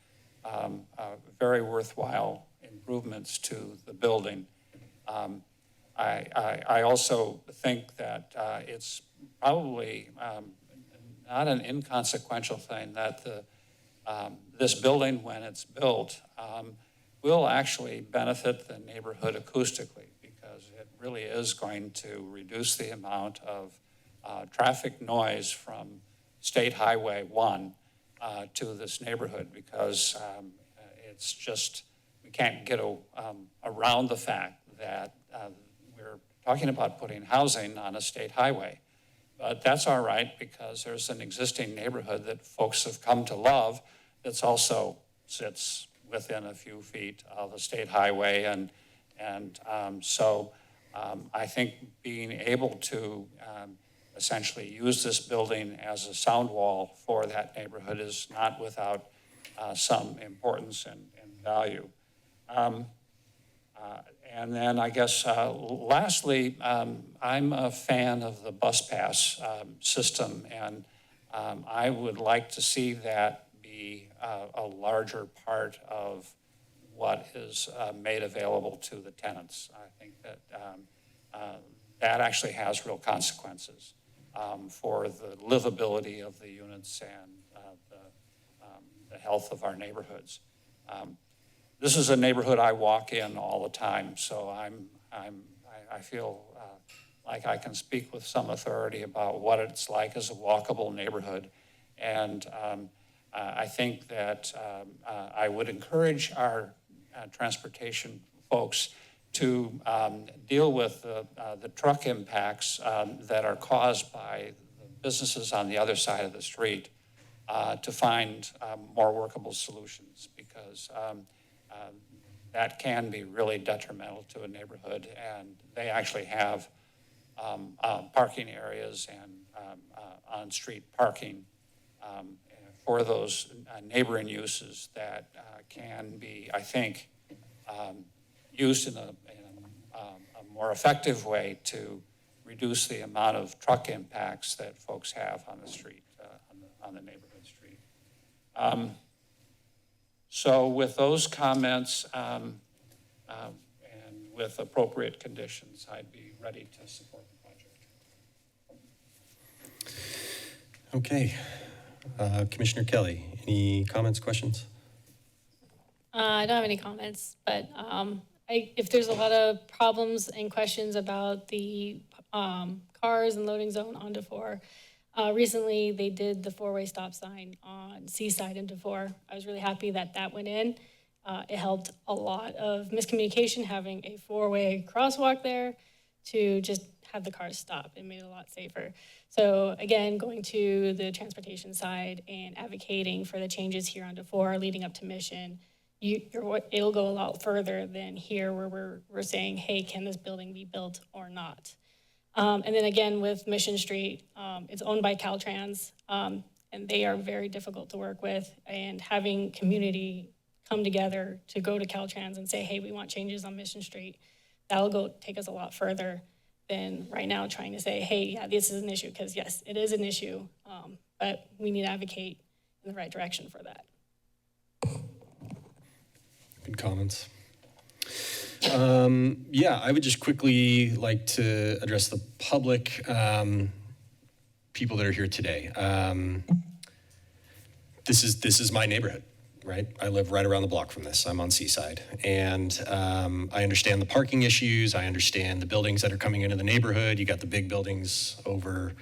very worthwhile improvements to the building. I also think that it's probably not an inconsequential thing that this building, when it's built, will actually benefit the neighborhood acoustically, because it really is going to reduce the amount of traffic noise from State Highway 1 to this neighborhood, because it's just, we can't get around the fact that we're talking about putting housing on a state highway. But that's all right, because there's an existing neighborhood that folks have come to love that's also sits within a few feet of a state highway. So I think being able to essentially use this building as a sound wall for that neighborhood is not without some importance and value. And then I guess lastly, I'm a fan of the bus pass system, and I would like to see that be a larger part of what is made available to the tenants. I think that that actually has real consequences for the livability of the units and the health of our neighborhoods. This is a neighborhood I walk in all the time, so I feel like I can speak with some authority about what it's like as a walkable neighborhood. And I think that I would encourage our transportation folks to deal with the truck impacts that are caused by the businesses on the other side of the street to find more workable solutions, because that can be really detrimental to a neighborhood. And they actually have parking areas and on-street parking for those neighboring uses that can be, I think, used in a more effective way to reduce the amount of truck impacts that folks have on the street, on the neighborhood street. So with those comments and with appropriate conditions, I'd be ready to support the project. Okay. Commissioner Kelly, any comments, questions? I don't have any comments, but if there's a lot of problems and questions about the cars and loading zone on DeFore, recently they did the four-way stop sign on Seaside and DeFore. I was really happy that that went in. It helped a lot of miscommunication having a four-way crosswalk there to just have the cars stop. It made it a lot safer. So again, going to the transportation side and advocating for the changes here on DeFore leading up to Mission, it'll go a lot further than here where we're saying, hey, can this building be built or not? And then again, with Mission Street, it's owned by Caltrans, and they are very difficult to work with. And having community come together to go to Caltrans and say, hey, we want changes on Mission Street, that'll take us a lot further than right now trying to say, hey, yeah, this is an issue, because yes, it is an issue, but we need to advocate in the right direction for that. Good comments. Yeah, I would just quickly like to address the public, people that are here today. This is my neighborhood, right? I live right around the block from this. I'm on Seaside. And I understand the parking issues. I understand the buildings that are coming into the neighborhood. You got the big buildings over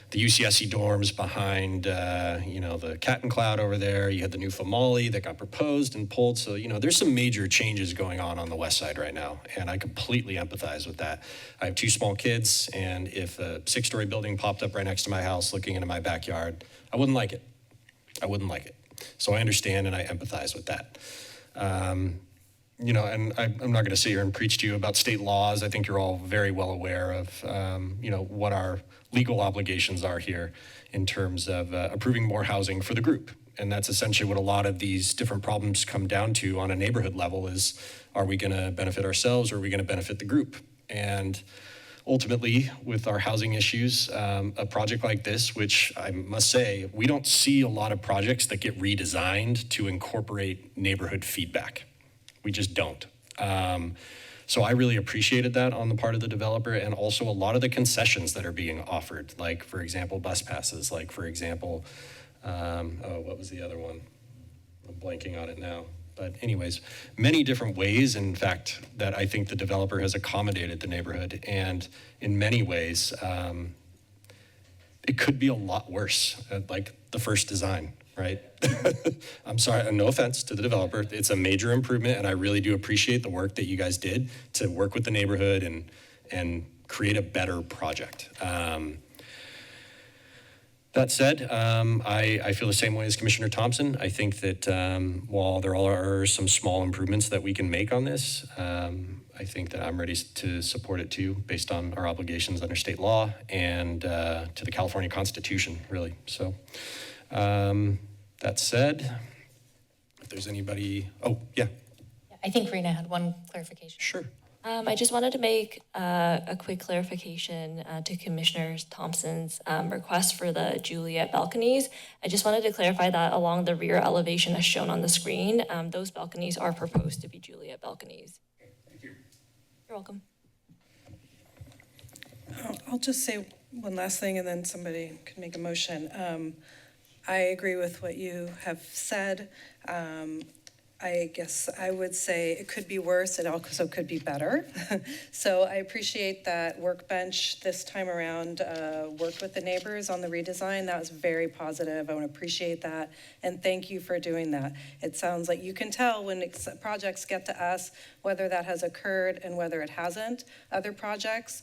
the UCSC dorms behind, the Cat and Cloud over there. You had the new Famali that got proposed and pulled. So, there's some major changes going on the west side right now. And I completely empathize with that. I have two small kids, and if a 6-story building popped up right next to my house looking into my backyard, I wouldn't like it. So I understand and I empathize with that. And I'm not going to sit here and preach to you about state laws. I think you're all very well aware of, what our legal obligations are here in terms of approving more housing for the group. And that's essentially what a lot of these different problems come down to on a neighborhood level is, are we going to benefit ourselves or are we going to benefit the group? And ultimately, with our housing issues, a project like this, which I must say, we don't see a lot of projects that get redesigned to incorporate neighborhood feedback. We just don't. So I really appreciated that on the part of the developer, and also a lot of the concessions that are being offered, like, for example, bus passes, like, for example, what was the other one? I'm blanking on it now. But anyways, many different ways, in fact, that I think the developer has accommodated the neighborhood. And in many ways, it could be a lot worse, like the first design, right? I'm sorry, no offense to the developer. It's a major improvement, and I really do appreciate the work that you guys did to work with the neighborhood and create a better project. That said, I feel the same way as Commissioner Thompson. I think that while there are some small improvements that we can make on this, I think that I'm ready to support it too, based on our obligations under state law and to the California Constitution, really. So that said, if there's anybody, oh, yeah. I think Rena had one clarification. Sure. I just wanted to make a quick clarification to Commissioner Thompson's request for the Juliet balconies. I just wanted to clarify that along the rear elevation as shown on the screen, those balconies are proposed to be Juliet balconies. Thank you. You're welcome. I'll just say one last thing and then somebody can make a motion. I agree with what you have said. I guess I would say it could be worse. It also could be better. So I appreciate that Workbench this time around worked with the neighbors on the redesign. That was very positive. I want to appreciate that. And thank you for doing that. It sounds like you can tell when projects get to us, whether that has occurred and whether it hasn't. Other projects,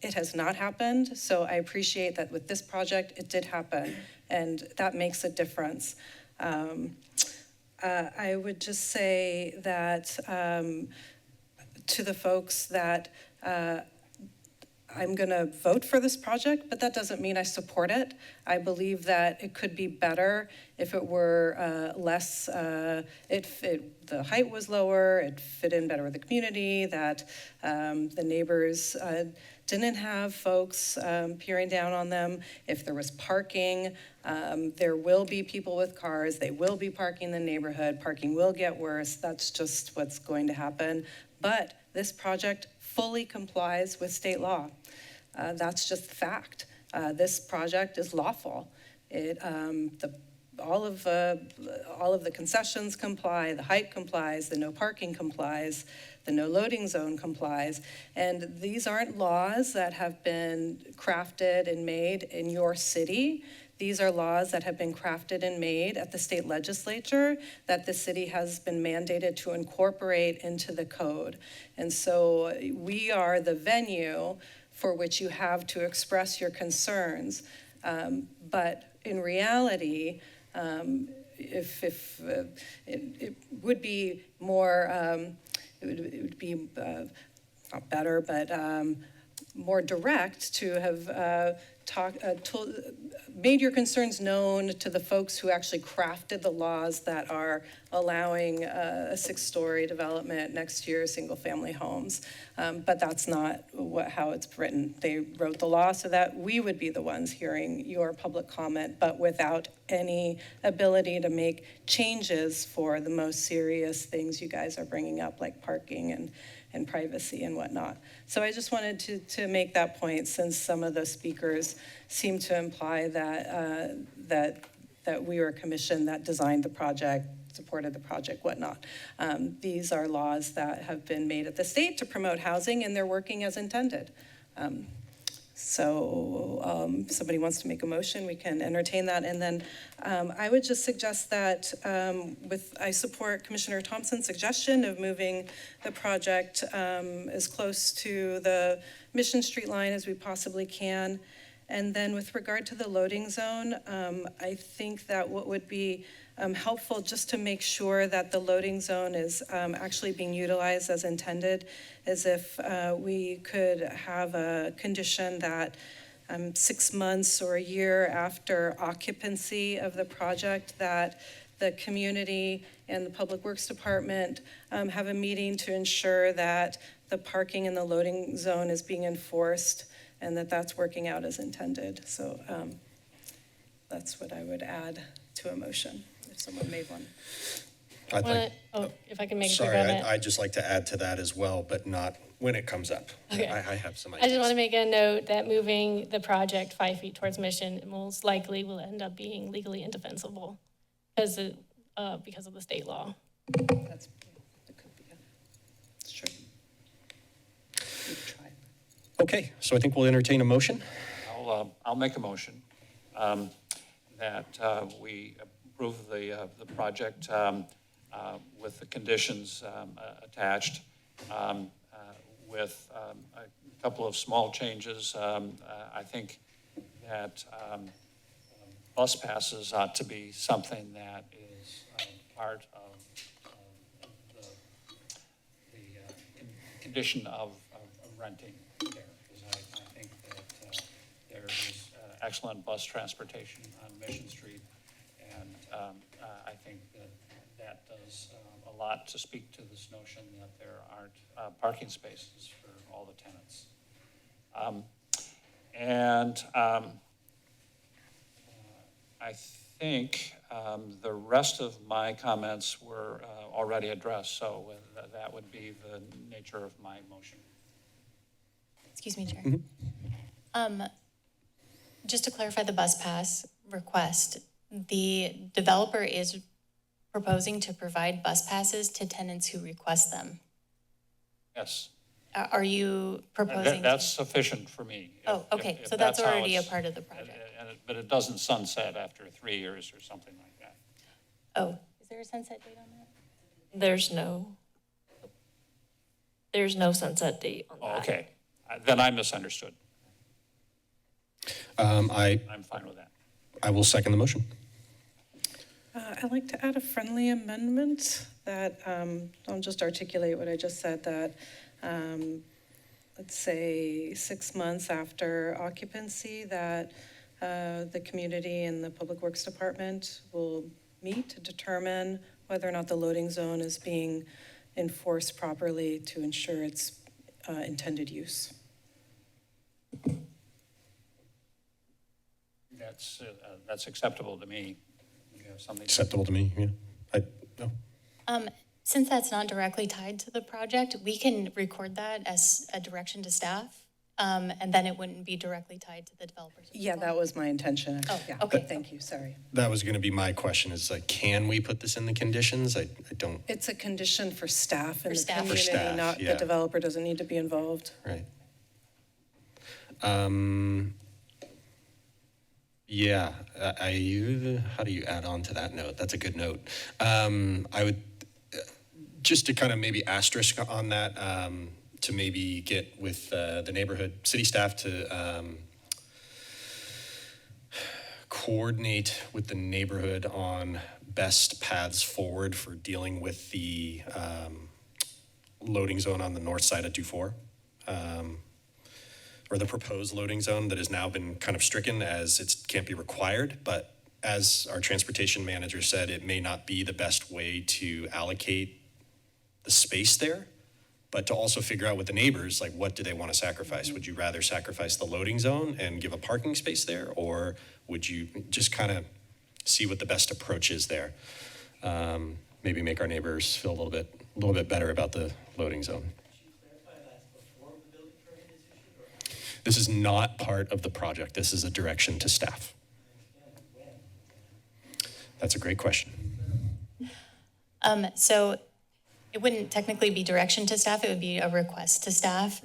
it has not happened. So I appreciate that with this project, it did happen. And that makes a difference. I would just say that to the folks that I'm going to vote for this project, but that doesn't mean I support it. I believe that it could be better if it were less, the height was lower, it fit in better with the community, that the neighbors didn't have folks peering down on them. If there was parking, there will be people with cars, they will be parking in the neighborhood, parking will get worse, that's just what's going to happen. But this project fully complies with state law. That's just fact. This project is lawful. All of the concessions comply, the height complies, the no parking complies, the no loading zone complies. And these aren't laws that have been crafted and made in your city. These are laws that have been crafted and made at the state legislature that the city has been mandated to incorporate into the code. And so we are the venue for which you have to express your concerns. But in reality, it would be more, it would be not better, but more direct to have made your concerns known to the folks who actually crafted the laws that are allowing a 6-story development next to your single-family homes. But that's not how it's written. They wrote the law so that we would be the ones hearing your public comment, but without any ability to make changes for the most serious things you guys are bringing up, like parking and privacy and whatnot. So I just wanted to make that point, since some of the speakers seem to imply that that we were a commission that designed the project, supported the project, whatnot. These are laws that have been made at the state to promote housing, and they're working as intended. So somebody wants to make a motion, we can entertain that. And then I would just suggest that I support Commissioner Thompson's suggestion of moving the project as close to the Mission Street line as we possibly can. And then with regard to the loading zone, I think that what would be helpful just to make sure that the loading zone is actually being utilized as intended, as if we could have a condition that 6 months or a year after occupancy of the project, that the community and the Public Works Department have a meeting to ensure that the parking in the loading zone is being enforced and that that's working out as intended. So that's what I would add to a motion, if someone made one. If I can make a quick Sorry, comment. I'd just like to add to that as well, but not when it comes up. Okay. I have some I ideas. just want to make a note that moving the project 5 feet towards Mission most likely will end up being legally indefensible because of the state law. That's true. Okay, so I think we'll entertain a motion. I'll make a motion that we approve the project with the conditions attached, with a couple of small changes. I think that bus passes ought to be something that is part of the condition of renting there. Because I think that there is excellent bus transportation on Mission Street, and I think that that does a lot to speak to this notion that there aren't parking spaces for all the tenants. I think the rest of my comments were already addressed, so that would be the nature of my motion. Excuse me, Chair. Just to clarify the bus pass request, the developer is proposing to provide bus passes to tenants who request them. Yes. Are you proposing? That's sufficient for me. Oh, okay, If so that's how already a it's- part of the project. But it doesn't sunset after 3 years or something like that. Oh, is there a sunset date on that? There's no sunset date on that. Okay, then I misunderstood. I'm fine with that. I will second the motion. I'd like to add a friendly amendment that, I'll just articulate what I just said, that, let's say 6 months after occupancy, that the community and the Public Works Department will meet to determine whether or not the loading zone is being enforced properly to ensure its intended use. That's acceptable to me. You have something? Acceptable to me, yeah. No. Since that's not directly tied to the project, we can record that as a direction to staff, and then it wouldn't be directly tied to the developer's. Yeah, that was my intention. Oh, Yeah, okay. thank you, sorry. That was going to be my question, is like, can we put this in the conditions? I don't, It's a condition for staff and the staff. community, For staff, not, yeah. the developer doesn't need to be involved. right. Yeah, how do you add on to that note? That's a good note. I would, just to kind of maybe asterisk on that, to maybe get with the neighborhood city staff to coordinate with the neighborhood on best paths forward for dealing with the loading zone on the north side of Dufour. Or the proposed loading zone that has now been kind of stricken as it can't be required, but as our transportation manager said, it may not be the best way to allocate the space there, but to also figure out with the neighbors, like, what do they want to sacrifice? Would you rather sacrifice the loading zone and give a parking space there, or would you just kind of see what the best approach is there? Maybe make our neighbors feel a little bit better about the loading zone. This is not part of the project. This is a direction to staff. That's a great question. So it wouldn't technically be direction to staff, it would be a request to staff.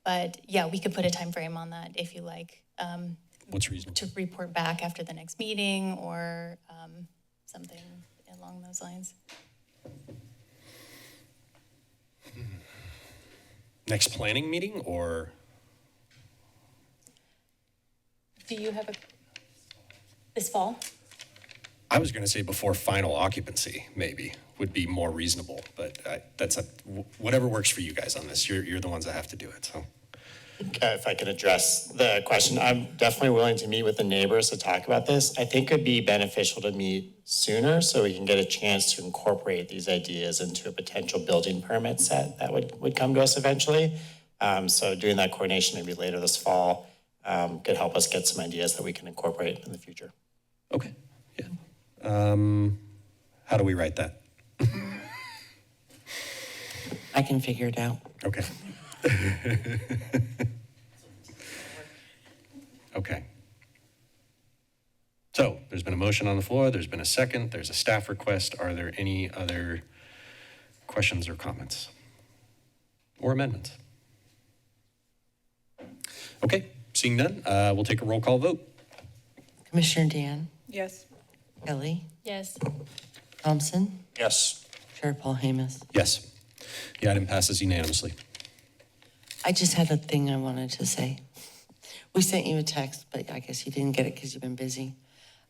But yeah, we could put a time frame on that if you like. What's reasonable? To report back after the next meeting or something along those lines. Next planning meeting, or? Do you have this fall? I was going to say before final occupancy, maybe, would be more reasonable, but whatever works for you guys on this. You're the ones that have to do it, so. If I could address the question, I'm definitely willing to meet with the neighbors to talk about this. I think it'd be beneficial to meet sooner so we can get a chance to incorporate these ideas into a potential building permit set that would come to us eventually. So doing that coordination maybe later this fall could help us get some ideas that we can incorporate in the future. Okay, yeah. How do we write that? I can figure it out. Okay. Okay. So there's been a motion on the floor. There's been a second. There's a staff request. Are there any other questions or comments or amendments? Okay, seeing none, we'll take a roll call vote. Commissioner Dan? Yes. Kelly? Yes. Thompson? Yes. Chair Paul Hamas? Yes. The item passes unanimously. I just had a thing I wanted to say. We sent you a text, but I guess you didn't get it because you've been busy.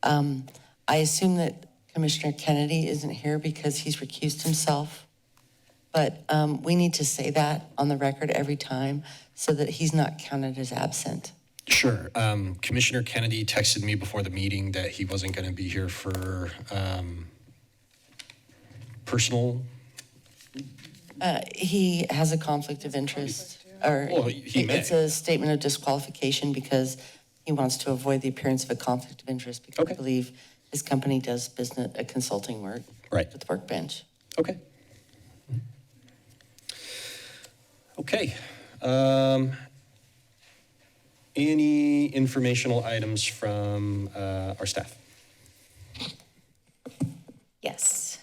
I assume that Commissioner Kennedy isn't here because he's recused himself. But we need to say that on the record every time so that he's not counted as absent. Sure. Commissioner Kennedy texted me before the meeting that he wasn't going to be here for personal. He has a conflict of interest, or Well, he may. it's a statement of disqualification because he wants to avoid the appearance of a conflict of interest because I believe his company does business consulting work with Workbench. Okay. Okay. Any informational items from our staff? Yes.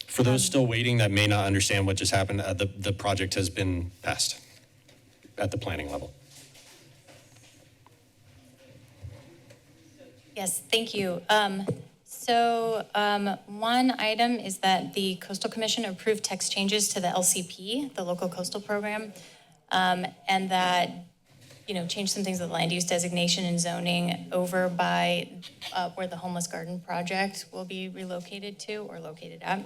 For those still waiting that may not understand what just happened, the project has been passed at the planning level. Yes, thank you. So one item is that the Coastal Commission approved text changes to the LCP, the Local Coastal Program, and that, changed some things with land use designation and zoning over by where the Homeless Garden Project will be relocated to or located at.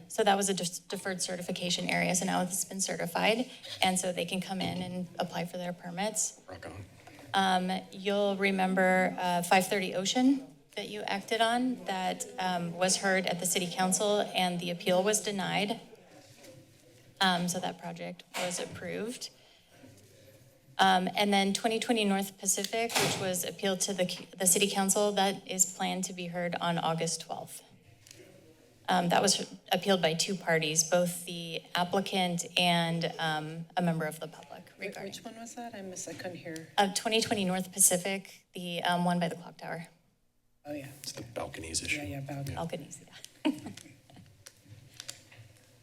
So that was a deferred certification area, so now it's been certified, and so they can come in and apply for their permits. Rock on. You'll remember 530 Ocean that you acted on that was heard at the City Council and the appeal was denied. So that project was approved. And then 2020 North Pacific, which was appealed to the City Council, that is planned to be heard on August 12th. That was appealed by two parties, both the applicant and a member of the public regarding. Which one was that? I couldn't hear. 2020 North Pacific, the one by the clock tower. Oh, yeah. It's the balconies issue. Yeah, balcony. Balconies, yeah.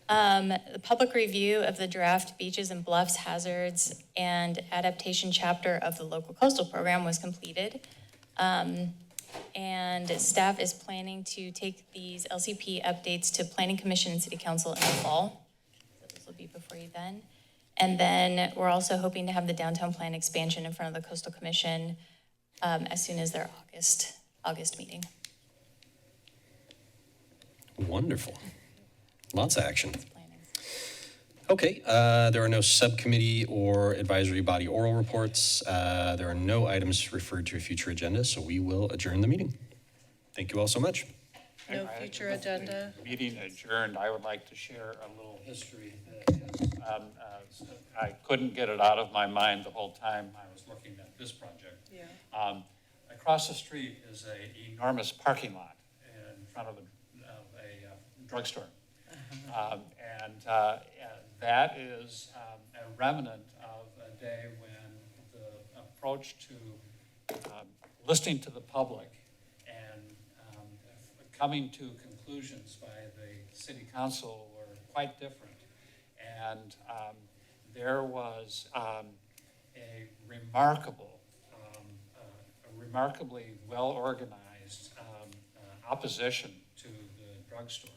The public review of the draft beaches and bluffs hazards and adaptation chapter of the local coastal program was completed. And staff is planning to take these LCP updates to Planning Commission and City Council in the fall. So this will be before you then. And then we're also hoping to have the downtown plan expansion in front of the Coastal Commission as soon as their August meeting. Wonderful. Lots of action. Okay, there are no subcommittee or advisory body oral reports. There are no items referred to a future agenda, so we will adjourn the meeting. Thank you all so much. No future agenda. Meeting adjourned, I would like to share a little history that is, I couldn't get it out of my mind the whole time I was looking at this project. Yeah. Across the street is an enormous parking lot in front of a drugstore. And that is a remnant of a day when the approach to listening to the public and coming to conclusions by the city council were quite different. And there was a remarkably well-organized opposition to the drugstore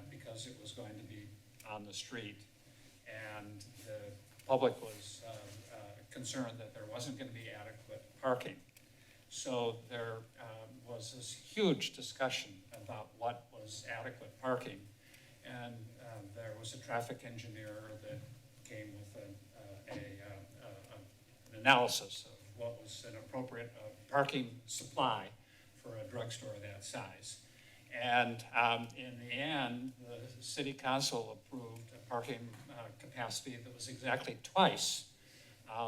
because it was going to be on the street. And the public was concerned that there wasn't going to be adequate parking. So there was this huge discussion about what was adequate parking. And there was a traffic engineer that came with an analysis of what was an appropriate parking supply for a drugstore that size. And in the end, the city council approved a parking capacity that was exactly twice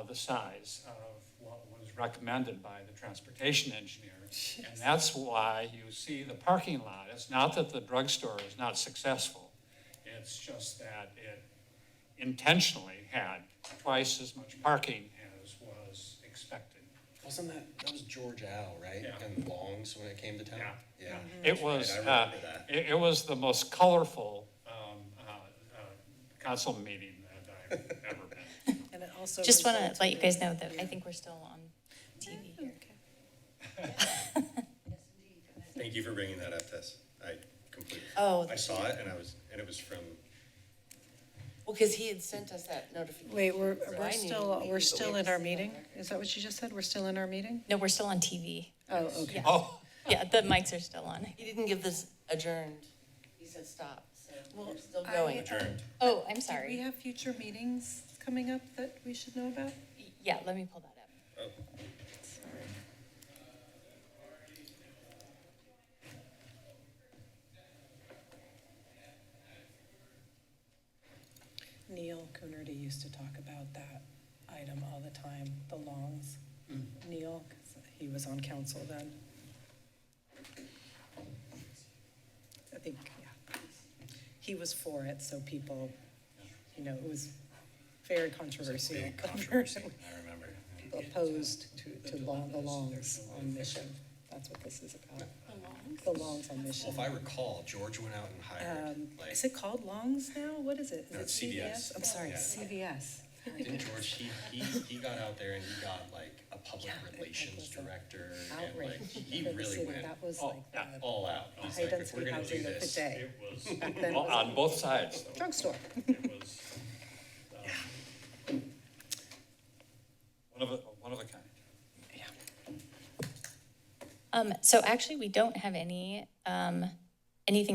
the size of what was recommended by the transportation engineer. And that's why you see the parking lot. It's not that the drugstore is not successful. It's just that it intentionally had twice as much parking as was expected. Wasn't that was George Al, right? Yeah. And Longs when it came to town? Yeah. Yeah. It was, Right, I remember that. it was the most colorful council meeting that I've ever been. And it also Just want to resulted let you guys know that I think we're still on TV here. Thank you for bringing that up, Tess. I completely. Oh. I saw it and it was from Well, because he had sent us that notification. Wait, So I we're knew still, we- we're but still we in had our to sit meeting? on it. Is that what you just said? We're still in our meeting? No, we're still on TV. Oh, okay. Oh. Yeah, the mics are still on. He didn't give this adjourned. He said stop, so Well, we're still going. Oh, I'm Do we sorry. have future meetings coming up that we should know about? Yeah, let me pull that up. Neil Coonerty used to talk about that item all the time, the longs. Neil, 'cause he was on council then. I think, yeah. He was for it, so people, it was very controversial. I remember. People opposed to the longs on mission. That's what this is about. The longs on mission. Well, if I recall, George went out and hired, Is it called longs now? What is it? Is No, it it's CVS. I'm sorry, Yeah. CVS. Didn't George, he got out there and he got like a public relations director and like, Outrage he for the really city. went That was like the all out. He's like, if high-density we're gonna do housing of the this. day. It was, Back then it well, was on both sides, though. drugstore. It was one of a kind. So actually, we don't have anything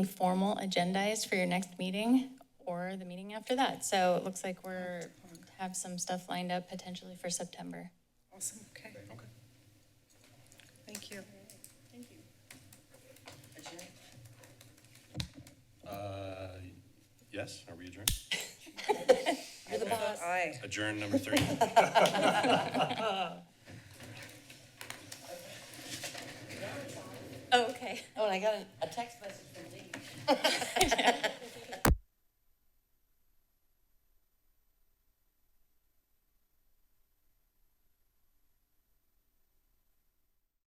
formal agendized for your next meeting or the meeting after that. So it looks like we're, have some stuff lined up potentially for September. Awesome, okay. Thank you. Yes, are we adjourned? You're the boss. Aye. Adjourn number 3. Oh, okay. Oh, and I got a text message from Lee.